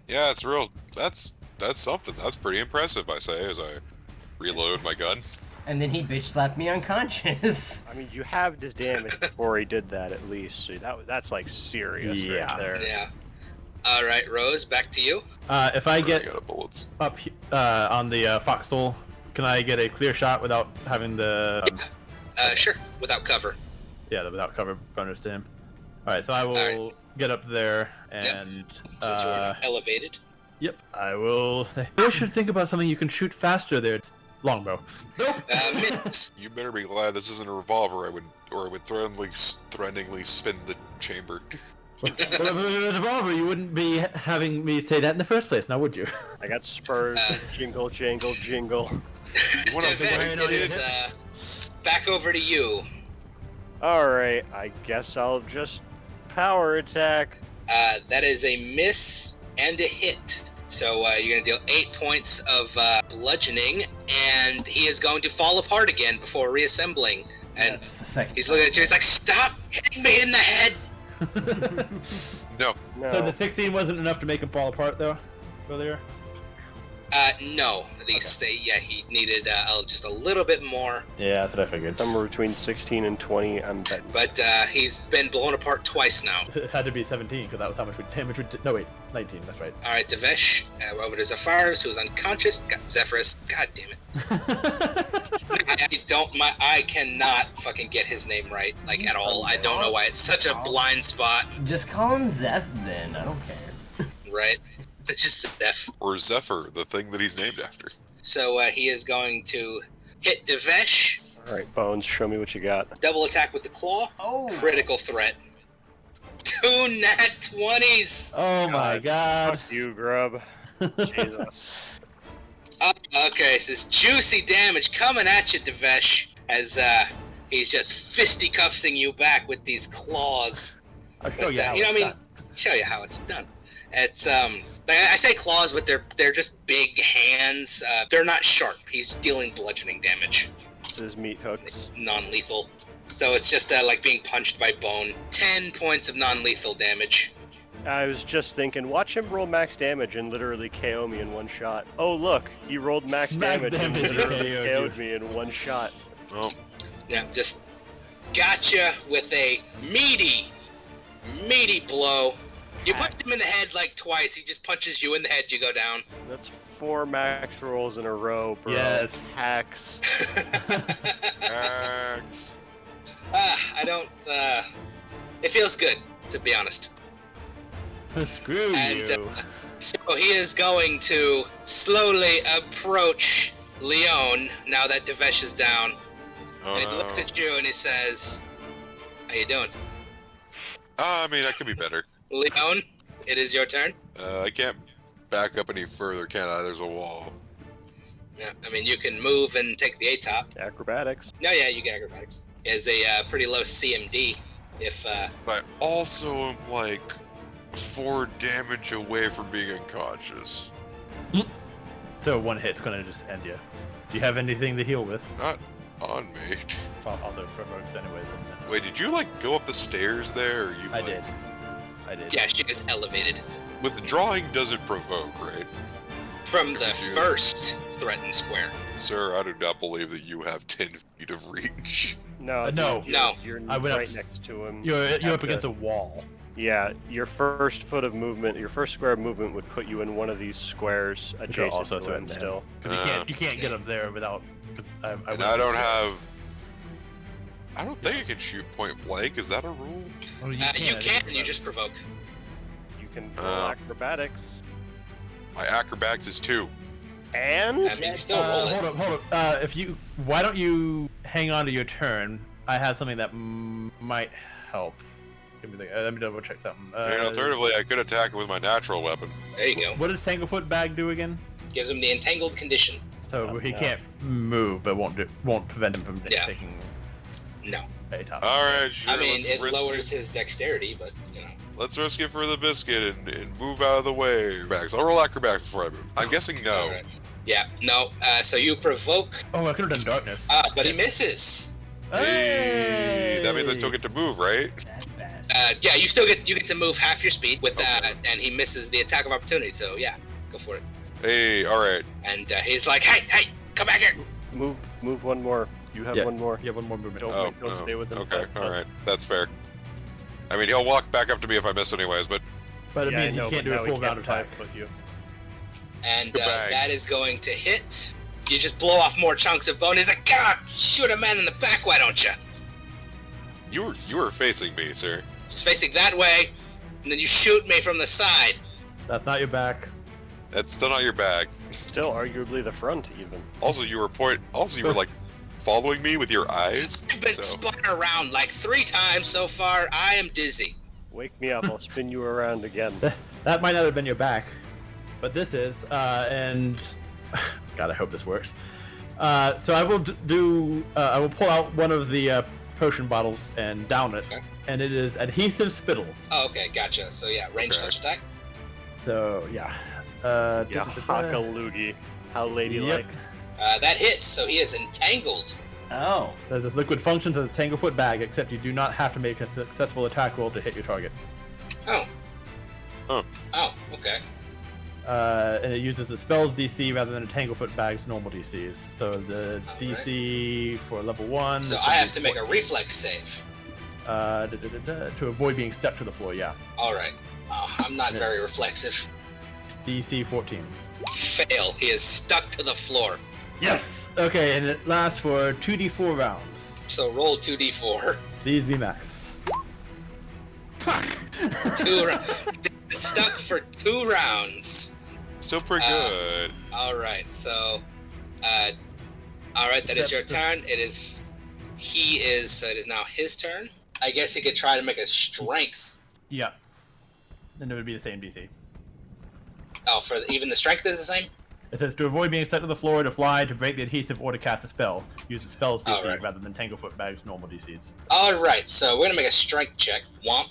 Yeah, it's real. That's something. That's pretty impressive, I say, as I reload my gun. And then he bitch slapped me unconscious. I mean, you have this damage before he did that, at least. So that's like serious right there. Yeah. All right, Rose, back to you. If I get Out of bullets. up on the foxhole, can I get a clear shot without having the? Sure, without cover. Yeah, without cover bonus to him. All right, so I will get up there and. So sort of elevated. Yep, I will. I should think about something you can shoot faster there. Longbow. Nope. Miss. You better be glad this isn't a revolver. I would threateningly spin the chamber. With a revolver, you wouldn't be having me say that in the first place, now would you? I got spurs. Jingle, jangle, jingle. Devesh, it is back over to you. All right, I guess I'll just power attack. That is a miss and a hit. So you're going to deal 8 points of bludgeoning, and he is going to fall apart again before reassembling. And That's the second. he's looking at you. He's like, "Stop hitting me in the head!" No. No. So the 16 wasn't enough to make him fall apart, though, earlier? No. He needed just a little bit more. Yeah, that's what I figured. Somewhere between 16 and 20, I'm betting. But he's been blown apart twice now. It had to be 17, because that was how much damage we did. No, wait, 19, that's right. All right, Devesh. We're over to Zephyrus, who's unconscious. Got Zephyrus. God damn it. I cannot fucking get his name right, like, at all. I don't know why it's such a blind spot. Just call him Zeph then. I don't care. Right? It's just Zeph. Or Zephyr, the thing that he's named after. So he is going to hit Devesh. All right, Bones, show me what you got. Double attack with the claw. Oh. Critical threat. 2 nat 20s. Oh my god. Fuck you, Grub. Jesus. Okay, so this juicy damage coming at you, Devesh, as he's just fisticuffsing you back with these claws. I'll show But, you how you know it's what I mean? Show you how it's done. It's I say claws, but they're just big hands. They're not sharp. He's dealing bludgeoning damage, This is meat hooks. non-lethal. So it's just like being punched by bone. 10 points of non-lethal damage. I was just thinking, watch him roll max damage and literally KO me in one shot. Oh look, he rolled max damage and damage literally KO'd KO'd me in one shot. Well, Yeah, just gotcha with a meaty blow. You punched him in the head like twice. He just punches you in the head. You go down. That's 4 max rolls in a row, bro. Yes. Hacks. axe. I don't. It feels good, to be honest. Screw And, you. So he is going to slowly approach Leon now that Devesh is down. Oh, And he looks no. at you and he says, "How you doing, I mean, I could be better. Leon? It is your turn." I can't back up any further, can I? There's a wall. Yeah, I mean you can move and take the A-top. Acrobatics. No, yeah, you get acrobatics. He has a pretty low CMD. If But I also am like 4 damage away from being unconscious. So one hit's gonna just end you. Do you have anything to heal with? Not on me. Well, also provokes anyways. Wait, did you like go up the stairs there? Or you, I like, did. I did. yeah, she is elevated Withdrawing doesn't provoke, right? from the Yeah. first threatened square. Sir, I do not believe that you have 10 feet of reach. No, No. dude, No. You're I went right up- next to him. You're Have up to- against a wall. Yeah, your first foot of movement, your first square of movement would put you in one of these squares could adjacent also to threaten him him. still. 'Cause you can't get up there without. Cause And I don't have... I don't think I can shoot point blank. Is that a rule? Oh, You can, you just provoke. You can roll Uh, acrobatics. My acrobatics is 2. And I mean, you still roll it. Hold up. Why don't you hang on to your turn? I have something that might help. Let me double check something. And alternatively, I could attack it with my natural weapon. There you go. What does Tanglefoot Bag do again? Gives him the entangled condition. So he no. can't move, but won't prevent him from Yeah. taking No. a top. Alright, sure. I mean, let's it risk lowers his dexterity, but you know. Let's risk it for the biscuit and move out of the way. Max, I'll roll acrobatics before I move. I'm guessing no. Alright. Yeah, no. So you provoke, Oh, I could have done darkness. but he misses. Hey, that means I still get to move, right? That bastard. Yeah, you get to move half your speed with that, and he misses the attack of opportunity. So yeah, go for it. Hey, alright. And he's like, "Hey, come back here!" move one more. You have Yeah. one more. You have one more movement. Don't- Oh, don't stay with him. Okay, alright. That's fair. I mean, he'll walk back up to me if I miss anyways, but But it Yeah, I means know, you can't but do now a he full round can't attack. fight with you. And Good bag. that is going to hit. You just blow off more chunks of bone. He's like, "God, shoot a man in the back, why don't you?" you were facing me, sir. Just facing that way, and then you shoot me from the side. That's not your back. That's still not your bag. Still, arguably the front even. Also, you were like following me with your eyes. I've been So spun around like 3 times so far. I am dizzy. Wake me up, I'll spin you around again. That might not have been your back, but this is. And God, I hope this works. So I will I will pull out one of the potion bottles and down it, Okay. and it is adhesive spittle. Oh, okay, gotcha. So yeah, range Okay. touch attack. So yeah. Yeah, hockaloogie. How ladylike. That hits, so he is entangled. Oh. There's this liquid function to the Tanglefoot Bag, except you do not have to make a successful attack roll to hit your target. Oh. Huh. Oh, okay. And it uses the spell's DC rather than a Tanglefoot Bag's normal DCs. So the DC for level 1. So is I gonna have be to make a reflex save. to avoid being stuck to the floor, yeah. All right. I'm not very reflexive. DC 14. Fail. He is stuck to the floor. Yes! Okay, and it lasts for 2d4 rounds. So roll 2d4. Please be max. Fuck! 2 stuck for 2 rounds. still pretty good. All right. So All right, that is your turn. It is now his turn. I guess he could try to make a strength. Yeah. Then it would be the same DC. Oh, even the strength is the same? It says to avoid being stuck to the floor, to fly, to break the adhesive, or to cast a spell. Use the spell's DC Alright. rather than Tanglefoot Bag's normal DCs. Alright, so we're gonna make a strength check. Womp.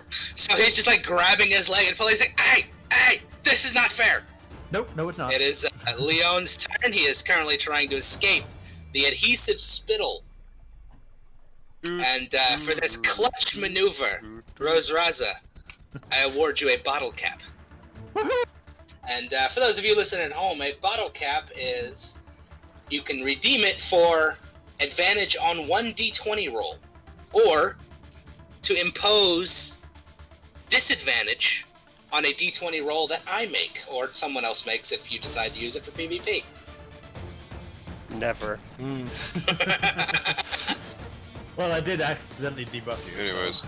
So he's just like grabbing his leg and he's like, hey, this is not fair. Nope, no it's not. It is Leon's turn. He is currently trying to escape the adhesive spittle. And for this clutch maneuver, Rose Raza, I award you a bottle cap. And for those of you listening at home, a bottle cap is, you can redeem it for advantage on 1d20 roll, or to impose disadvantage on a d20 roll that I make, or someone else makes if you decide to use it for PvP. Never. Well, I did accidentally debuff you. Anyways,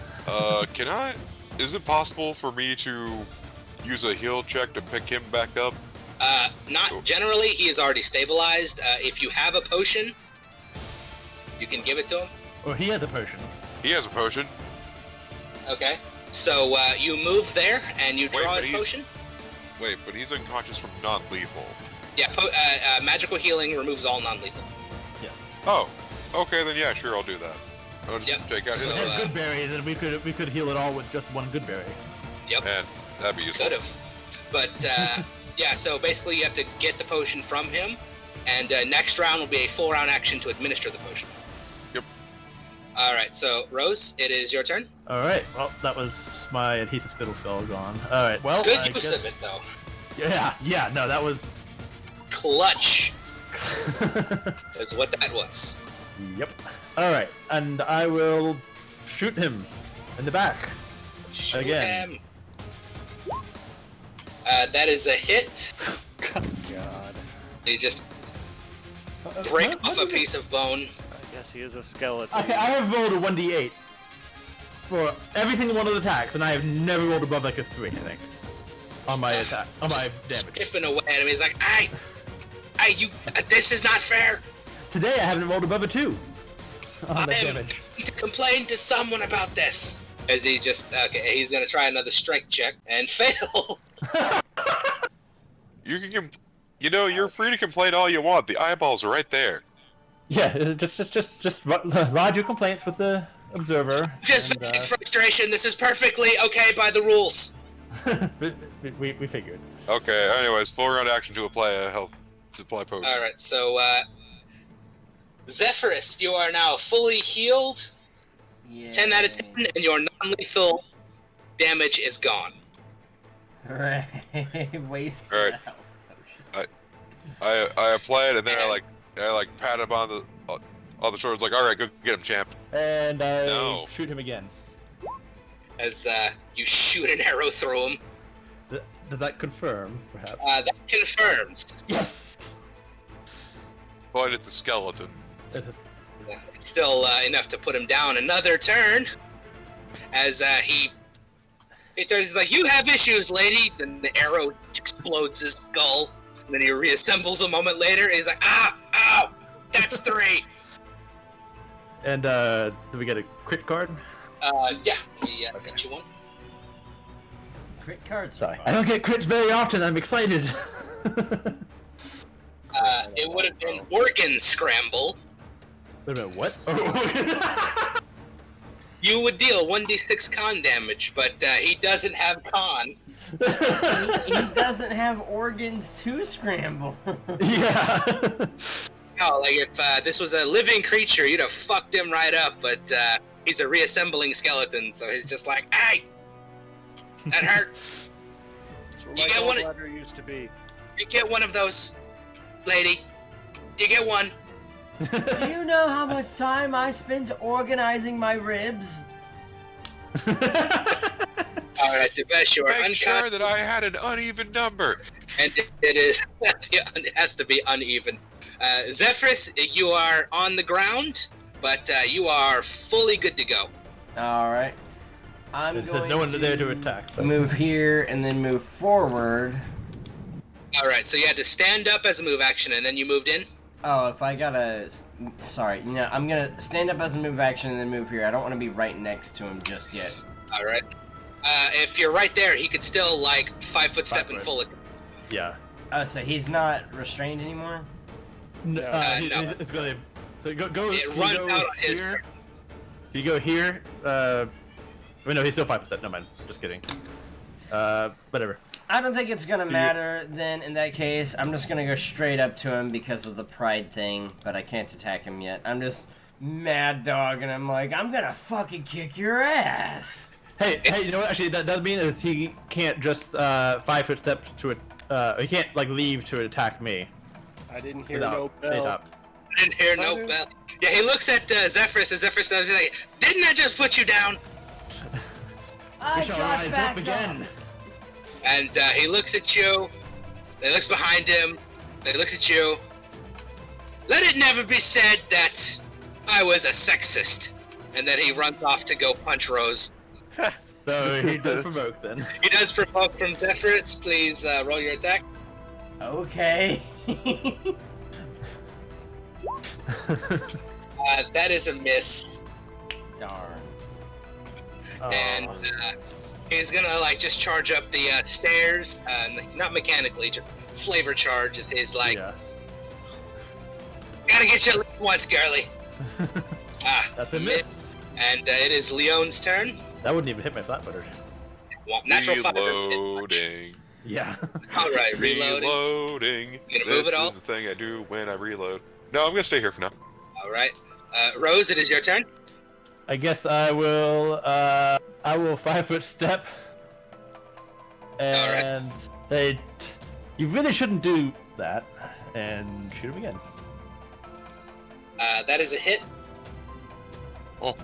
is it possible for me to use a heal check to pick him back up? Not generally. He is already stabilized. If you have a potion, you can give it to him. Well, he had the potion. He has a potion. Okay. So you move there and you draw but his potion. Wait, but he's unconscious from non-lethal. Yeah, magical healing removes all non-lethal. Yes. Oh, okay, then yeah, sure, I'll do that. I'll just take out his So, If we had good berries, then we could heal it all with just one good berry. Yep. and that'd be useful. Could have. But yeah, so basically you have to get the potion from him, and next round will be a 4-round action to administer the potion. Yep. All right, so Rose, it is your turn. All right. Well, that was my adhesive spittle spell gone. All right. Well, Good I use guess... of it though. Yeah. No, that was. Clutch is what that was. Yep. All right, and I will shoot him in the back. Shoot Again. him. That is a hit. God. You just break off a piece of bone. I guess he is a skeleton. Okay, I have rolled a 1d8 for every single one of the attacks, and I have never rolled above like a 3, I think, on my attack, on my damage. Chipping away at him. He's like, hey, you, this is not fair. Today I haven't rolled above a 2 on I that am damage. to complain to someone about this. As he just, he's gonna try another strength check and fail. You can, you're free to complain all you want. The eyeballs are right there. Yeah, just lodge your complaints with the observer. Just and, venting frustration. This is perfectly okay by the rules. we figured. Okay. Anyways, 4-round action to apply a health supply potion. All right, so Zephyrus, you are now fully healed. Yeah. 10 out of 10, and your non-lethal damage is gone. Right. Waste All right. the health potion. I apply it, and then I pat him on the shoulders, like, all right, go get him, champ. And I No. shoot him again. As you shoot an arrow through him. Does that confirm, perhaps? That confirms. Yes! But it's a skeleton. It's still enough to put him down another turn. As he turns, he's like, "You have issues, lady." Then the arrow explodes his skull. And then he reassembles a moment later. He's like, ow, that's 3. And do we get a crit card? Yeah, get you one. Crit cards. are Sorry, fun. I don't get crits very often. I'm excited. It would have been organ scramble. Wait a minute, what? You would deal 1d6 con damage, but he doesn't have con. He doesn't have organs to scramble. Yeah. No, like if this was a living creature, you'd have fucked him right up, but he's a reassembling skeleton, so he's just like, hey, that hurt. That's where You my get one- gallbladder used to be. You get one of those, lady. You get one. Do you know how much time I spent organizing my ribs? All right, Devesh, you're Make unconscious, sure that I had an uneven number. and it has to be uneven. Zephyrus, you are on the ground, but you are fully good to go. All right. I'm There's going no one there to attack. So. move here and then move forward. All right, so you had to stand up as a move action, and then you moved in. Oh, if I gotta... Sorry, I'm gonna stand up as a move action and then move here. I don't want to be right next to him just yet. Alright. If you're right there, he could still, 5-foot step and full it. Yeah. Oh, so he's not restrained anymore? No. No. It's gonna. So go. It runs out on his here. turn. Can you go here? Wait, no, he's still 5%. No mind. Just kidding. Whatever. I don't think it's gonna matter then in that case. I'm just gonna go straight up to him because of the pride thing, but I can't attack him yet. I'm just mad dog and I'm like, I'm gonna fucking kick your ass. Hey, you know what? Actually, that does mean is he can't just 5-foot step to it. He can't leave to attack me. I didn't hear Without no any bell. top. I didn't hear no bell. Yeah, he looks at Zephyrus, and Zephyrus is like, didn't I just put you down? I We shall got rise back up again. And he looks at you, then he looks behind him, then he looks at you. Let it never be said that I was a sexist. And then he runs off to go punch Rose. So he does provoke then. He does provoke from Zephyrus. Please roll your attack. Okay. That is a miss. Darn. And he's gonna just charge up the stairs, not mechanically, just flavor charge. He's like, Yeah. gotta get you at least once, girly. That's a miss. And it is Leon's turn. That wouldn't even hit my flat-footed. Natural fire. Reloading. Yeah. All right, reloading. Reloading. You gonna move This it all? is the thing I do when I reload. No, I'm gonna stay here for now. All right, Rose, it is your turn. I guess I will 5-foot step. And say, you really shouldn't do that. And shoot him again. That is a hit. Oh.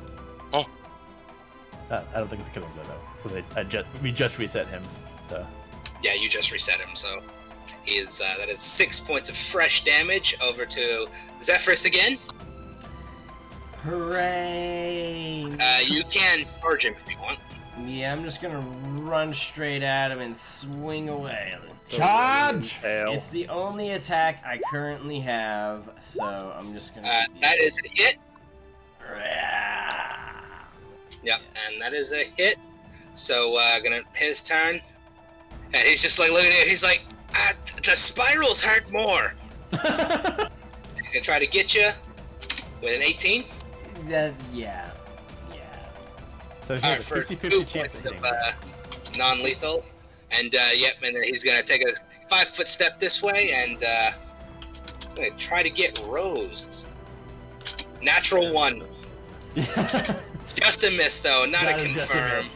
I don't think it's a killing blow though. We just reset him. So. Yeah, you just reset him, so he is that is 6 points of fresh damage over to Zephyrus again. Hooray! You can charge him if you want. Yeah, I'm just gonna run straight at him and swing away. Charge! It's the only attack I currently have, so I'm just gonna. That is a hit. Yeah. Yep, and that is a hit. So his turn, and he's just looking at it. He's like, the spirals hurt more. He's gonna try to get you with an 18. Yeah. So he All right, has a for 50-50 2 chance points of hitting. of non-lethal, and and then he's gonna take a 5-foot step this way, and gonna try to get Rose. Natural 1. Just a miss though, not That a is just a confirm. miss.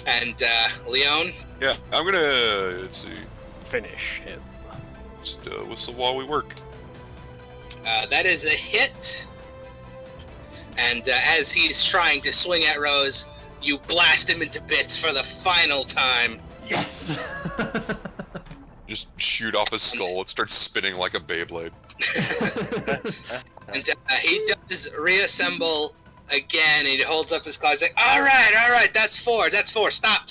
And Leon, Yeah, I'm gonna, let's see, Finish him. just whistle while we work. that is a hit. And as he's trying to swing at Rose, you blast him into bits for the final time. Yes! Just shoot off his skull, it starts spinning like a Beyblade. And he does reassemble again. He holds up his claw. He's like, all right, that's 4. Stop.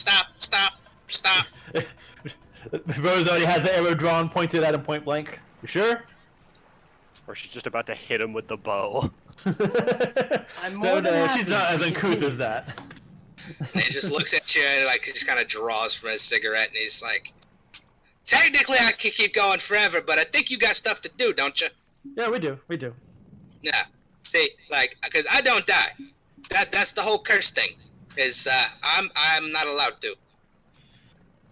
Rose already has the arrow drawn, pointed at him point blank. You sure? Or she's just about to hit him with the bow. I'm more than happy she's not to as uncouth continue as that. this. And he just looks at you and he just kind of draws from his cigarette. And he's like, technically I could keep going forever, but I think you got stuff to do, don't you? Yeah, we do. Yeah. See, because I don't die. That's the whole curse thing. Is I'm not allowed to.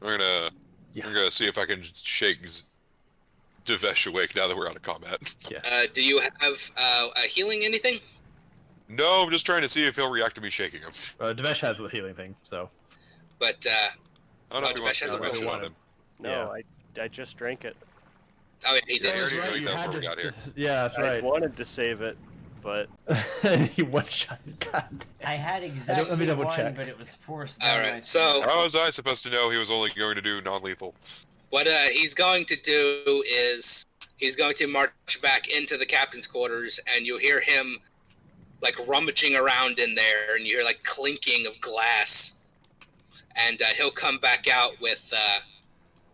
I'm gonna see if I can shake Devesh awake now that we're out of combat. Yeah. Do you have a healing anything? No, I'm just trying to see if he'll react to me shaking him. Devesh has the healing thing, so. But I don't know if he wants Devesh has to a rest weapon. on him. No, I just drank it. oh, yeah, he Yeah, did. I already Right, drank you that had before we got here. Yeah, that's I right. wanted to save it, but He one-shot. God. I had let me exactly double one, check. but it was forced All down right, my so- throat. How was I supposed to know he was only going to do non-lethal? What he's going to do is he's going to march back into the captain's quarters, and you hear him rummaging around in there, and you hear clinking of glass. And he'll come back out with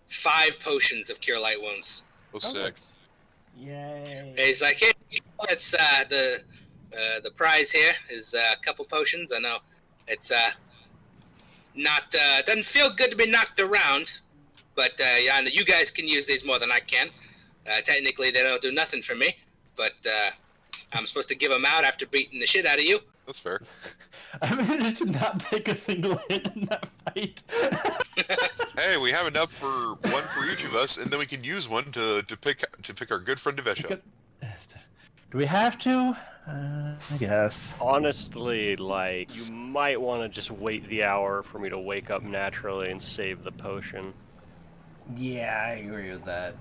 5 potions of Cure Light Wounds. Oh, sick. Yay. He's like, hey, it's the prize here is a couple potions. I know it's not doesn't feel good to be knocked around, but yeah, I know you guys can use these more than I can. Technically, they don't do nothing for me, but I'm supposed to give them out after beating the shit out of you. That's fair. I managed to not take a single hit in that fight. Hey, we have enough for one for each of us, and then we can use one to pick our good friend Devesh up. Do we have to? I guess. Honestly, like, you might want to just wait the hour for me to wake up naturally and save the potion. Yeah, I agree with that.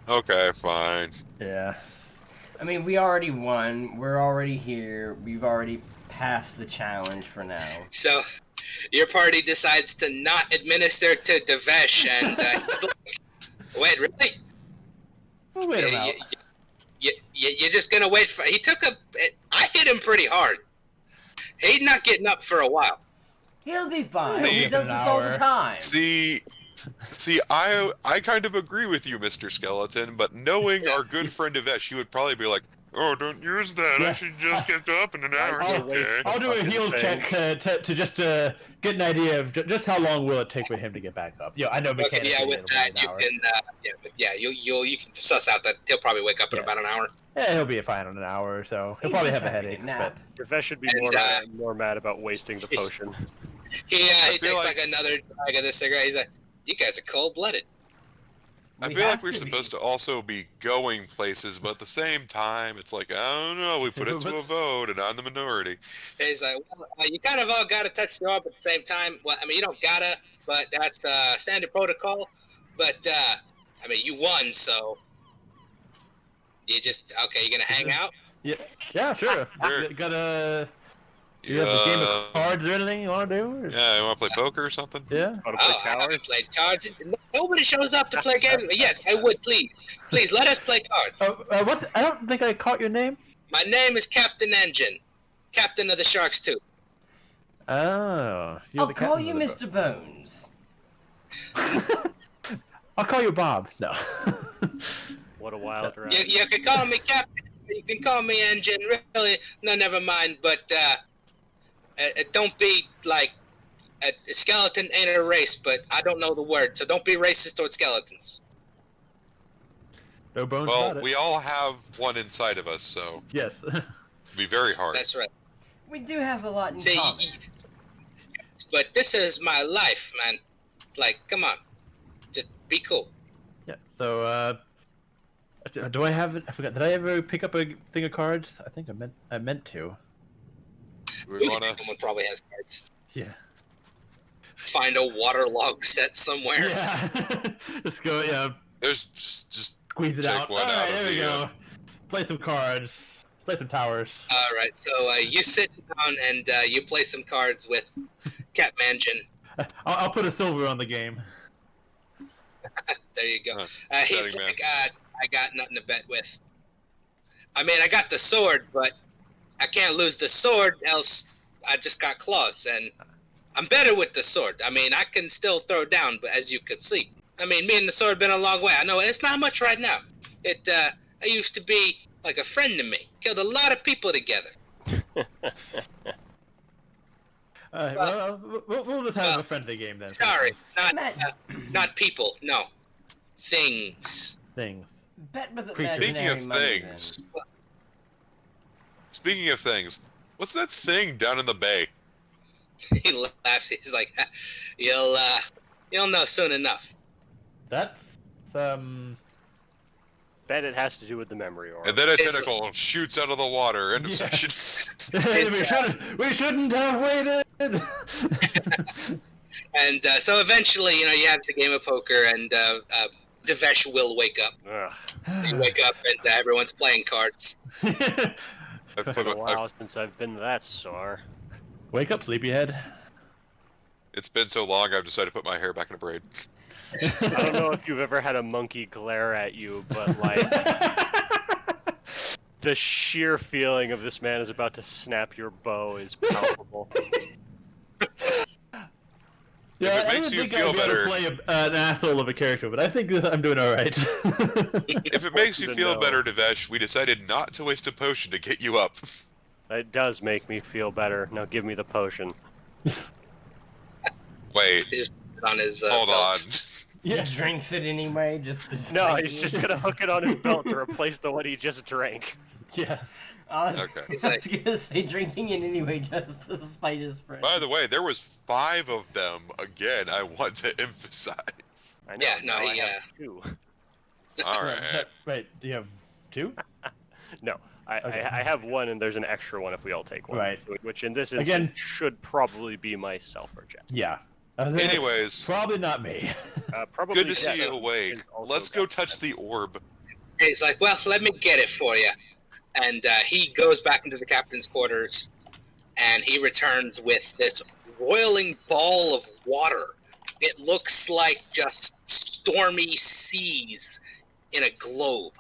Okay, fine. Yeah. I mean, we already won. We're already here. We've already passed the challenge for now. So, your party decides to not administer to Devesh, and he's like, wait, really? We'll wait him out. You're just gonna wait for? He took I hit him pretty hard. He's not getting up for a while. He'll be fine. Hey, He does this all the time. See, I kind of agree with you, Mr. Skeleton, but knowing our good friend Devesh, he would probably be like, "Oh, don't use that. Yeah. I should just get up in an hour. It's okay." I'll do a heal check to just get an idea of just how long will it take for him to get back up. Yeah, I know mechanically Okay, yeah, with it'll that be an you hour. can, you can suss out that he'll probably wake up in Yeah. about an hour. Yeah, he'll be fine in an hour or so. He'll He's probably just have a having headache. nap. Devesh should be And, more mad about wasting the potion. He feel takes like- like another drag of the cigarette. He's like, "You guys are cold-blooded." I We feel like have we're to supposed be. to also be going places, but at the same time, it's like, I don't know, we put it to a vote, and I'm the minority. He's like, well, you kind of all got to touch the orb at the same time. Well, I mean, you don't gotta, but that's standard protocol. But I mean, you won, so you just okay. You're gonna hang out. Yeah, sure. Sure. You have a game of cards or anything you want to do? Or- Yeah, you want to play poker or something? Yeah. Want to play Oh, I tower? haven't played cards. Nobody shows up to play games. Yes, I would. Please let us play cards. What's? I don't think I caught your name. My name is Captain Anjin, captain of the Sharks too. Oh. You're I'll the call captain you of the Mr. Bones. boat. I'll call you Bob. No. What a wild ride. You can call me Captain. You can call me Anjin. Really, no, never mind. But don't be like a skeleton ain't a race. But I don't know the word, so don't be racist towards skeletons. No bones Well, about it. we all have one inside of us, so Yes. it'll be very hard. That's right. We do have a lot in See, common. but this is my life, man. Like, come on, just be cool. Yeah. So, do I have it? I forgot. Did I ever pick up a thing of cards? I think I meant to. We want to. Someone probably has cards. Yeah. Find a waterlogged set somewhere. Yeah. Just go. Yeah. There's just Squeeze it take out. All one out right. of There we the, go. Play some cards. Play some towers. All right, so you sit down and you play some cards with Captain Anjin. I'll put a silver on the game. There you go. Huh, He's betting like, I got nothing to bet with. I mean, I got the sword, but I can't lose the sword, else I just got claws, and I'm better with the sword. I mean, I can still throw down, but as you can see. I mean, me and the sword been a long way. I know it's not much right now. I used to be like a friend to me. Killed a lot of people together. Well, we'll just have a friendly game then. Sorry, Matt- not people. No, things. Things. Bet with Creature. imaginary Speaking of money, things, what's that thing down in the bay? He laughs. He's like, "You'll know soon enough." That's Bet it has to do with the memory orb. And then a It's- tentacle shoots out of the water. End of Yeah. section. we shouldn't have waited. And so eventually, you have the game of poker, and Devesh will wake up. Ugh, You wake up, and everyone's playing cards. I've it's put been a my- while since I've been that sore. Wake up, sleepyhead. It's been so long, I've decided to put my hair back in a braid. I don't know if you've ever had a monkey glare at you, but like the sheer feeling of this man is about to snap your bow is palpable. Yeah, it I makes didn't you think feel I'd be able to better- play an asshole of a character, but I think that I'm doing all right. If it makes you to feel know. better, Devesh, we decided not to waste a potion to get you up. It does make me feel better. Now give me the potion. Wait, He just put it on his hold on. belt. He drinks it anyway, just to No, spite he's you. just gonna hook it on his belt to replace the one he just drank. Yeah. Okay. He's I like, was gonna say drinking it anyway, just to spite his friend. By the way, there was 5 of them. Again, I want to emphasize. I know. Yeah, no, now I he, have 2. All right. Wait, do you have 2? No, Okay. I have 1, and there's an extra one if we all take one. Right. Which in this instance Again- should probably be myself or Jett. Yeah. I was thinking, Anyways, probably not me. Probably good to Jett see you is awake. also Let's go got touch that. the orb. he's like, well, let me get it for you. And he goes back into the captain's quarters, and he returns with this roiling ball of water. It looks like just stormy seas in a globe.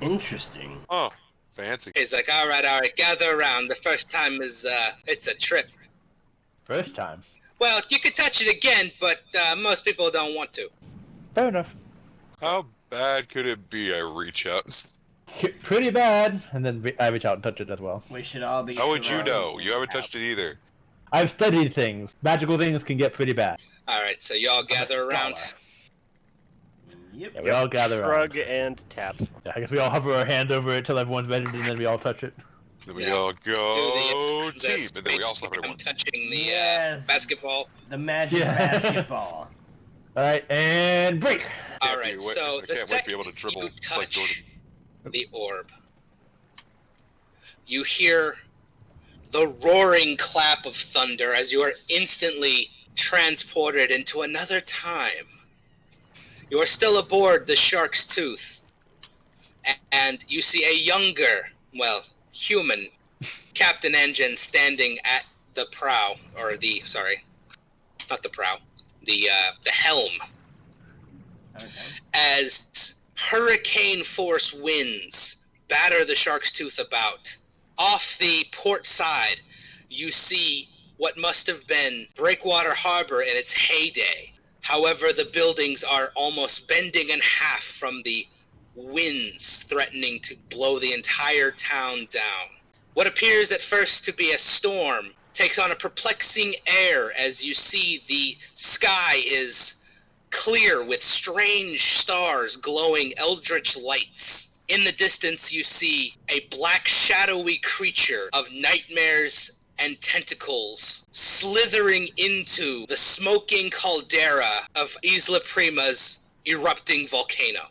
Interesting. Oh, fancy. He's like, all right, gather around. The first time is, it's a trip. First time. Well, you could touch it again, but most people don't want to. Fair enough. How bad could it be? I reach out. Pretty bad. And then I reach out and touch it as well. We should all be. How would you sure. know? You haven't touched it either. I've studied things. Magical things can get pretty bad. All right, so y'all gather around. Yep. Yeah, we all gather around. Shrug and tap. Yeah, I guess we all hover our hands over it till everyone's ready, and then we all touch it. Then we Yeah. all go The team, and then we all space slap it at jam once. touching the Yes. basketball. The magic Yeah. basketball. All right, and break. All Can't right, be wait- so I the can't wait to second be able to dribble you like touch Jordan. the orb, you hear the roaring clap of thunder as you are instantly transported into another time. You are still aboard the Shark's Tooth, and you see a younger, well, human Captain Anjin standing at the prow, or the, sorry, not the prow, the helm, Okay. as hurricane force winds batter the Shark's Tooth about. Off the port side, you see what must have been Breakwater Harbor in its heyday. However, the buildings are almost bending in half from the winds threatening to blow the entire town down. What appears at first to be a storm takes on a perplexing air as you see the sky is clear with strange stars glowing eldritch lights. In the distance, you see a black shadowy creature of nightmares and tentacles slithering into the smoking caldera of Isla Prima's erupting volcano.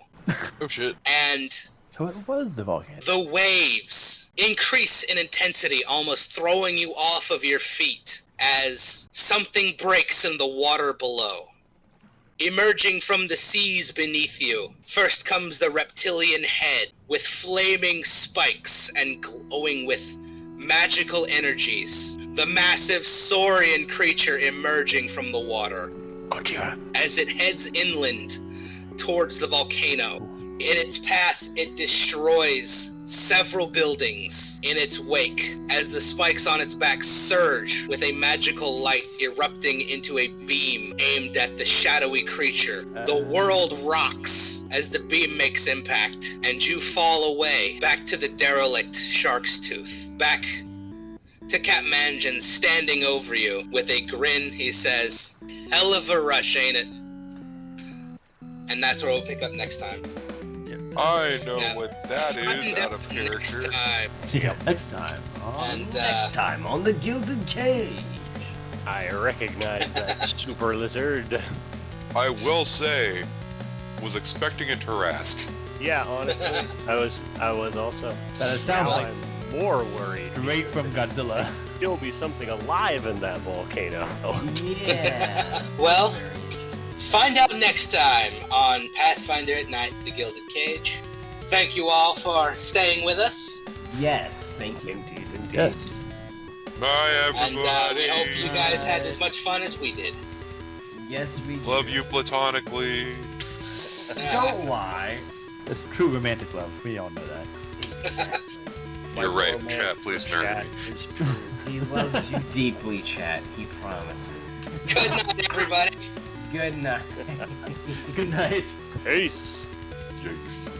Oh shit. And So it was the volcano. the waves increase in intensity, almost throwing you off of your feet as something breaks in the water below. Emerging from the seas beneath you, first comes the reptilian head with flaming spikes and glowing with magical energies. The massive saurian creature emerging from the water Gojira. as it heads inland towards the volcano. In its path, it destroys several buildings in its wake as the spikes on its back surge with a magical light erupting into a beam aimed at the shadowy creature. The world rocks as the beam makes impact, and you fall away back to the derelict Shark's Tooth. Back to Captain Anjin standing over you with a grin. He says, "Hell of a rush, ain't it?" And that's where we'll pick up next time. I know Yeah. what that is Find out out of next character. time. See you next time. And Next time on the Gilded Cage. I recognize that super lizard. I will say, was expecting a Tarrasque. Yeah, honestly, I was also. That it Now sounds like I'm more worried. straight from Godzilla. Still be something alive in that volcano. Yeah. Well, find out next time on Pathfinder at Night, The Gilded Cage. Thank you all for staying with us, Yes, thank you. Indeed. Yes. Bye, and everybody. we hope you guys had as much fun as we did. Yes, we do. Love you platonically. Don't lie. It's true romantic love. We all know that. Exactly. You're right. romance Chat, please marry chat me. is true. He loves you deeply, chat. He promises. Good night, everybody. Good night. Good night. Peace. Yikes.